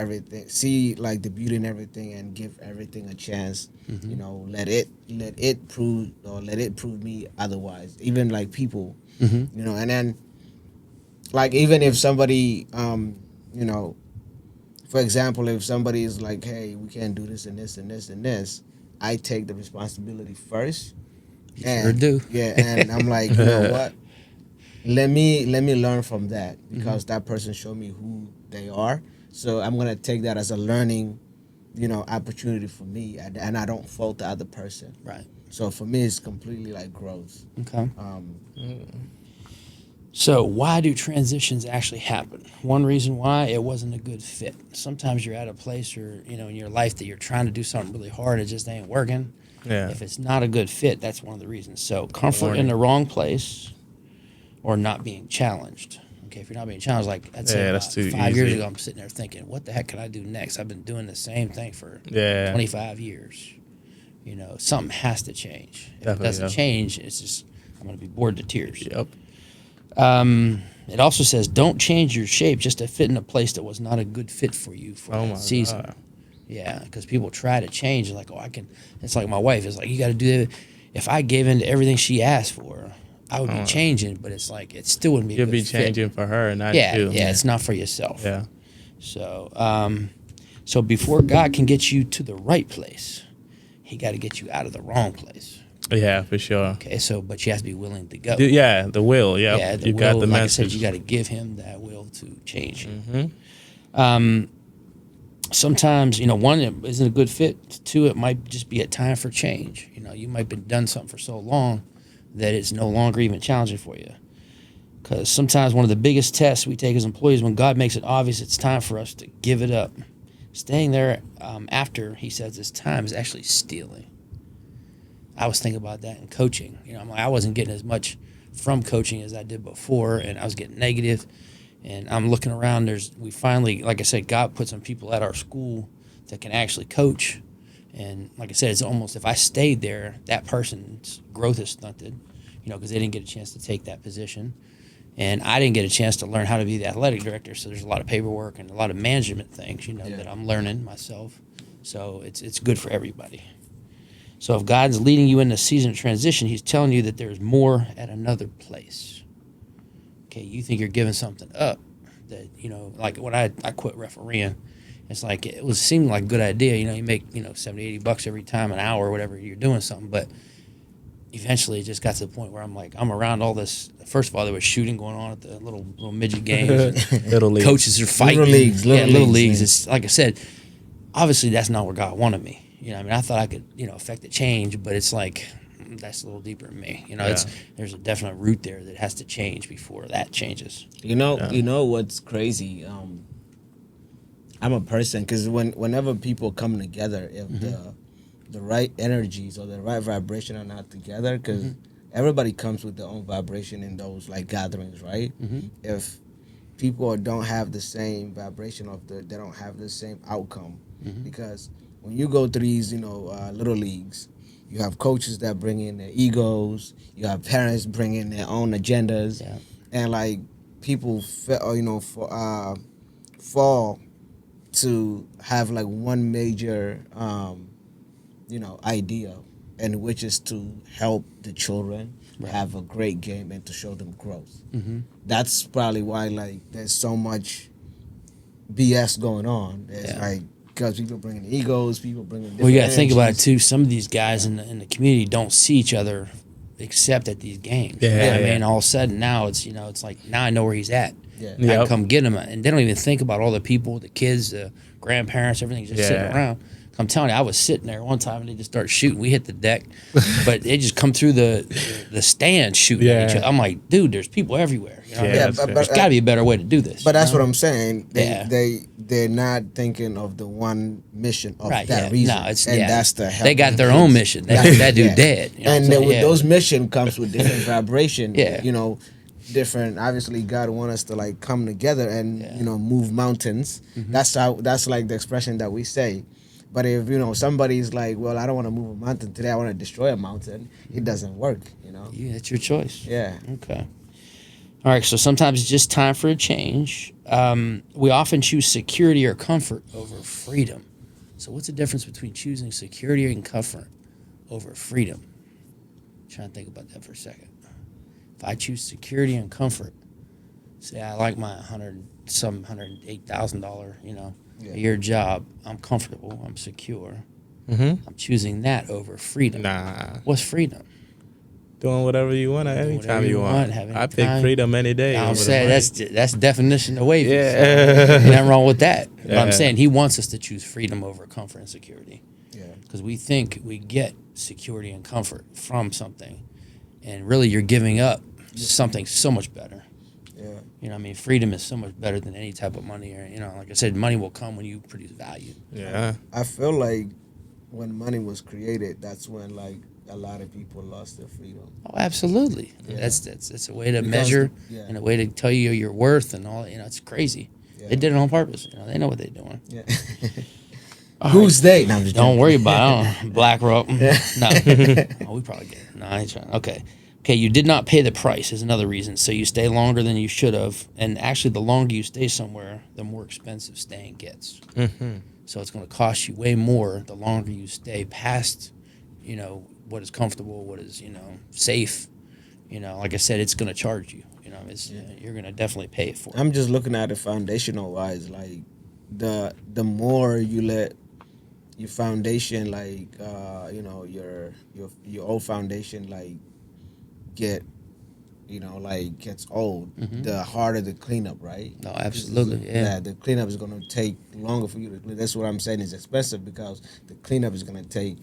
like the beauty in everything, and give everything a chance. Let it prove me otherwise. Even like people, and then like even if somebody, for example, if somebody is like, hey, we can't do this and this and this and this, I take the responsibility first. Sure do. Yeah, and I'm like, you know what? Let me learn from that because that person showed me who they are. So I'm gonna take that as a learning opportunity for me, and I don't fault the other person. Right. So for me, it's completely like growth. Okay. So why do transitions actually happen? One reason why, it wasn't a good fit. Sometimes you're at a place or in your life that you're trying to do something really hard, it just ain't working. Yeah. If it's not a good fit, that's one of the reasons. So comfort in Warning. the wrong place or not being challenged. Okay, if you're not being challenged, like I'd say Yeah, that's about too 5 years easy. ago, I'm sitting there thinking, what the heck can I do next? I've been doing the same thing for Yeah. 25 years. Something has to change. If it Definitely, doesn't yeah. change, it's just, I'm going to be bored to tears. Yep. It also says, don't change your shape just to fit in a place that was not a good fit for you for Oh that my season. God. Yeah, because people try to change. Like, I can. It's like my wife is like, you got to do it. If I gave in to everything she asked for, I would be changing. But it's like, it still wouldn't be a You'll good be fit. changing for her, not Yeah, you. yeah, it's not for yourself. Yeah. So before God can get you to the right place, He got to get you out of the wrong place. Yeah, for sure. Okay, but you have to be willing to go. Yeah, the will. Yep. Yeah, the you will, got the like message. I said, you got to give Him that will to change you. Mm-hmm. Sometimes, one, it isn't a good fit. Two, it might just be a time for change. You might have been done something for so long that it's no longer even challenging for you. Because sometimes one of the biggest tests we take as employees, when God makes it obvious it's time for us to give it up, staying there after He says it's time is actually stealing. I was thinking about that in coaching. I'm like, I wasn't getting as much from coaching as I did before, and I was getting negative. And I'm looking around. We finally, like I said, God put some people at our school that can actually coach. And like I said, it's almost, if I stayed there, that person's growth is stunted, because they didn't get a chance to take that position. And I didn't get a chance to learn how to be the athletic director. So there's a lot of paperwork and a lot of management things, that I'm learning myself. So it's good for everybody. So if God's leading you in a season of transition, He's telling you that there's more at another place. Okay, you think you're giving something up that, like when I quit refereeing, it's like it seemed like a good idea. You make, $70, $80 every time, an hour or whatever, you're doing something. But eventually it just got to the point where I'm like, I'm around all this. First of all, there was shooting going on at the little midget games. Little league. Coaches are fighting. Little leagues, Little leagues. yeah. It's like I said, obviously that's not where God wanted me. I thought I could, affect the change, but it's like, that's a little deeper in me. There's a definite root there that has to change before that changes. You know what's crazy? I'm a person because whenever people come together, if the right energies or the right vibration are not together, because everybody comes with their own vibration in those like gatherings, right? If people don't have the same vibration they don't have the same outcome, because when you go through these, little leagues, you have coaches that bring in their egos. You have parents bring in their own agendas, and like people, fall to have like one major, idea, and which is to help the children have a great game and to show them growth. That's probably why like there's so much BS going on. There's like. Because people bringing the egos, people bringing different Well, you got to think about it energies. too. Some of these guys in the community don't see each other except at these games. Yeah, I mean, yeah. all of a sudden now it's like now I know where he's at. Yeah. I can come get him, and they don't even think about all the people, the kids, the grandparents, everything just sitting Yeah. around. I'm telling you, I was sitting there one time and they just started shooting. We hit the deck, but they just come through the stand shooting at each Yeah. other. I'm like, dude, there's people everywhere. You know what I mean? Yeah, Yeah, that's There's got to be a better way to do this. But that's you know? what I'm saying. Yeah. They're not thinking of the one mission of Right, that yeah. reason. No, it's and yeah. that's the help. They got their own mission. That dude dead. You know what I'm and then saying? with Yeah. those mission comes with different vibration. Yeah. Different. Obviously, God want us to like come together and Yeah. move mountains. Mm-hmm. That's like the expression that we say. But if somebody's like, well, I don't want to move a mountain today. I want to destroy a mountain. It doesn't work. Yeah, that's your choice. Yeah. Okay. All right, so sometimes it's just time for a change. We often choose security or comfort over freedom. So what's the difference between choosing security and comfort over freedom? Trying to think about that for a second. If I choose security and comfort, say I like my $108,000, a year job, I'm comfortable, I'm secure. Mm-hmm. I'm choosing that over freedom. Nah. What's freedom? Doing whatever you want at any whatever time you you want. want, have any I pick time. freedom any day. I'm over the saying money. that's definition of wavy. Yeah. So, ain't nothing wrong with that. But I'm Yeah. saying he wants us to choose freedom over comfort and security. Yeah. Because we think we get security and comfort from something, and really you're giving up something so much better. Yeah. You know, I mean, freedom is so much better than any type of money, or like I said, money will come when you produce value. Yeah. I feel like when money was created, that's when like a lot of people lost their freedom. Oh, absolutely. Yeah. That's a way to Because measure yeah. and a way to tell you your worth and all. It's crazy. Yeah. They did it on purpose. They know what they're doing. Yeah. All Who's they? No, I'm just Don't joking. worry about it. BlackRock. No. Oh, we probably get it. No, I ain't trying. Okay. Okay, you did not pay the price is another reason. So you stay longer than you should have. And actually, the longer you stay somewhere, the more expensive staying gets. Mm-hmm. So it's going to cost you way more the longer you stay past, what is comfortable, what is, safe. Like I said, it's going to charge you. You're going to definitely pay it for it. I'm just looking at it foundational wise. Like the more you let your foundation, like your old foundation, like get, gets old, the harder the cleanup, right? No, absolutely. Yeah. The cleanup is going to take longer for you to clean. That's what I'm saying. It's expensive because the cleanup is going to take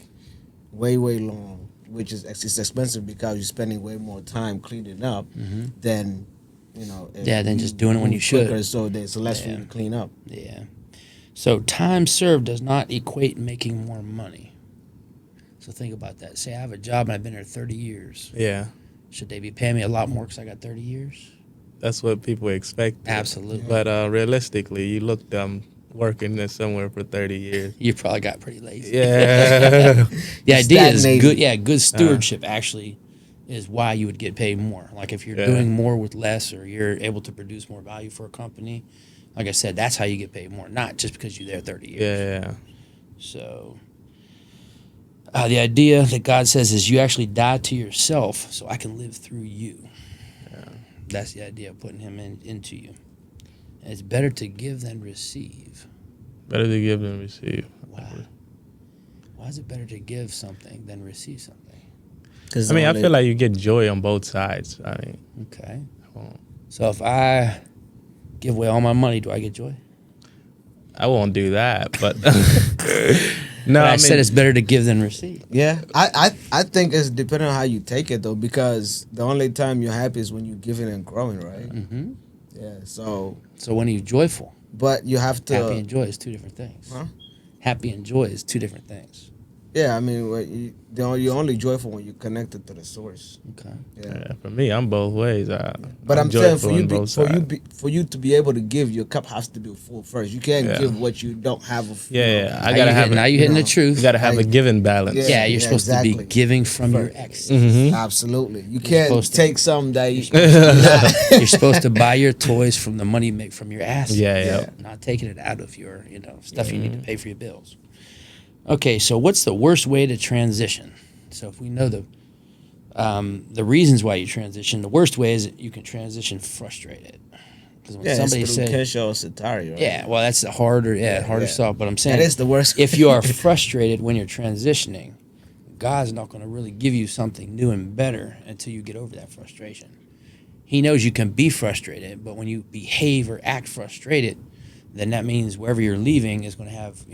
way long, which is it's expensive because you're spending way more time cleaning up than if than just doing it when you move should. quicker, so there's less for you Yeah. to clean up. Yeah. So time served does not equate making more money. So think about that. Say I have a job and I've been here 30 years. Yeah. Should they be paying me a lot more because I got 30 years? That's what people expect. Absolutely. But realistically, you look dumb working there somewhere for 30 years. You probably got pretty lazy. Yeah. The idea is Stagnated. good. Yeah, good stewardship actually is why you would get paid more. Like if you're Yeah. doing more with less, or you're able to produce more value for a company. Like I said, that's how you get paid more, not just because you're there 30 years. Yeah. So the idea that God says is you actually die to yourself so I can live through you. That's the idea of putting him into you. And it's better to give than receive. Better to give than receive. Wow. Why is it better to give something than receive something? I mean, I feel like you get joy on both sides. I mean, Okay. well, So if I give away all my money, do I get joy? I won't do that, but No, no, I said it's better to give than receive. Yeah, I think it's depending on how you take it though, because the only time you're happy is when you're giving and growing, right? Mm-hmm. Yeah. So, So when are you joyful? but you have to. Happy and joy is two different things. Huh? Happy and joy is two different things. Yeah, I mean, you're only joyful when you're connected to the source. Okay. Yeah. Yeah, for me, I'm both ways. But I'm saying joyful for you, on both sides. for you to be able to give, your cup has to be full first. You can't Yeah. give what you don't have. Yeah, I Now gotta you have. now you're hitting the truth. You gotta have a giving balance. Yeah. Yeah, you're supposed to exactly. be giving from your excess. Mhm. Absolutely. You can't supposed to. take something that you. You're supposed to buy your toys from the money you make from your ass. Yeah. Not taking it out of your, stuff you need to pay for your bills. Okay, so what's the worst way to transition? So if we know the reasons why you transition, the worst way is that you can transition frustrated. Because when Yeah, somebody it's through says, Kensho Satari, right? yeah, well, that's the harder yeah. stuff. But I'm saying, That is the worst. if you are frustrated when you're transitioning, God's not going to really give you something new and better until you get over that frustration. He knows you can be frustrated, but when you behave or act frustrated, then that means wherever you're leaving is going to have,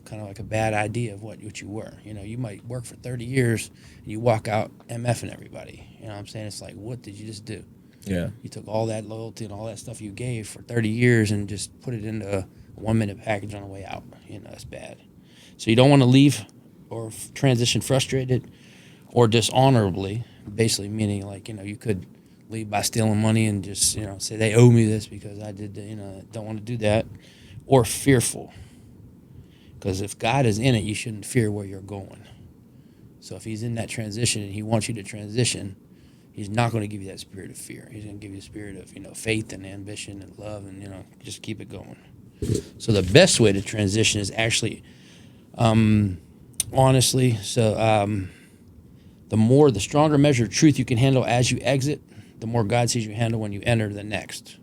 kind of like a bad idea of what you were. You might work for 30 years and you walk out MFing everybody. You know what I'm saying? It's like, what did you just do? Yeah. You took all that loyalty and all that stuff you gave for 30 years and just put it into a 1-minute package on the way out. It's bad. So you don't want to leave or transition frustrated or dishonorably, basically meaning like, you could leave by stealing money and just, say they owe me this because I did, don't want to do that. Or fearful. Because if God is in it, you shouldn't fear where you're going. So if he's in that transition and he wants you to transition, he's not going to give you that spirit of fear. He's going to give you a spirit of, faith and ambition and love and, just keep it going. So the best way to transition is actually, honestly, the stronger measure of truth you can handle as you exit, the more God sees you handle when you enter the next.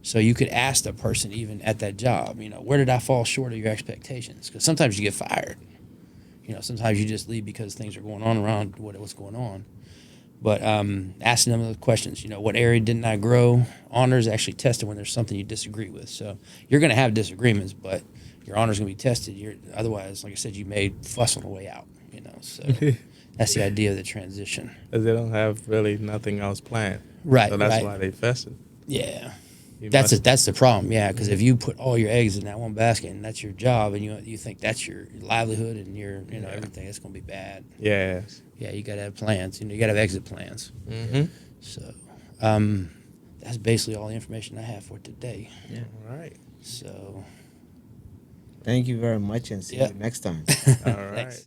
So you could ask the person even at that job, where did I fall short of your expectations? Because sometimes you get fired. Sometimes you just leave because things are going on around what's going on. But asking them the questions, what area didn't I grow? Honors actually tested when there's something you disagree with. So you're going to have disagreements, but your honor's going to be tested. Otherwise, like I said, you may fuss on the way out. So that's the idea of the transition. Because they don't have really nothing else planned. Right. So that's right. why they fested. Yeah. You That's must- that's the problem, yeah. Because if you put all your eggs in that one basket and that's your job, and you think that's your livelihood and your everything, it's gonna be bad. Yes. Yeah, you gotta have plans. You gotta have exit plans. Mm-hmm. So, that's basically all the information I have for today. Yeah. All right. So, Thank you very much, and see Yeah. you next time. All right. thanks.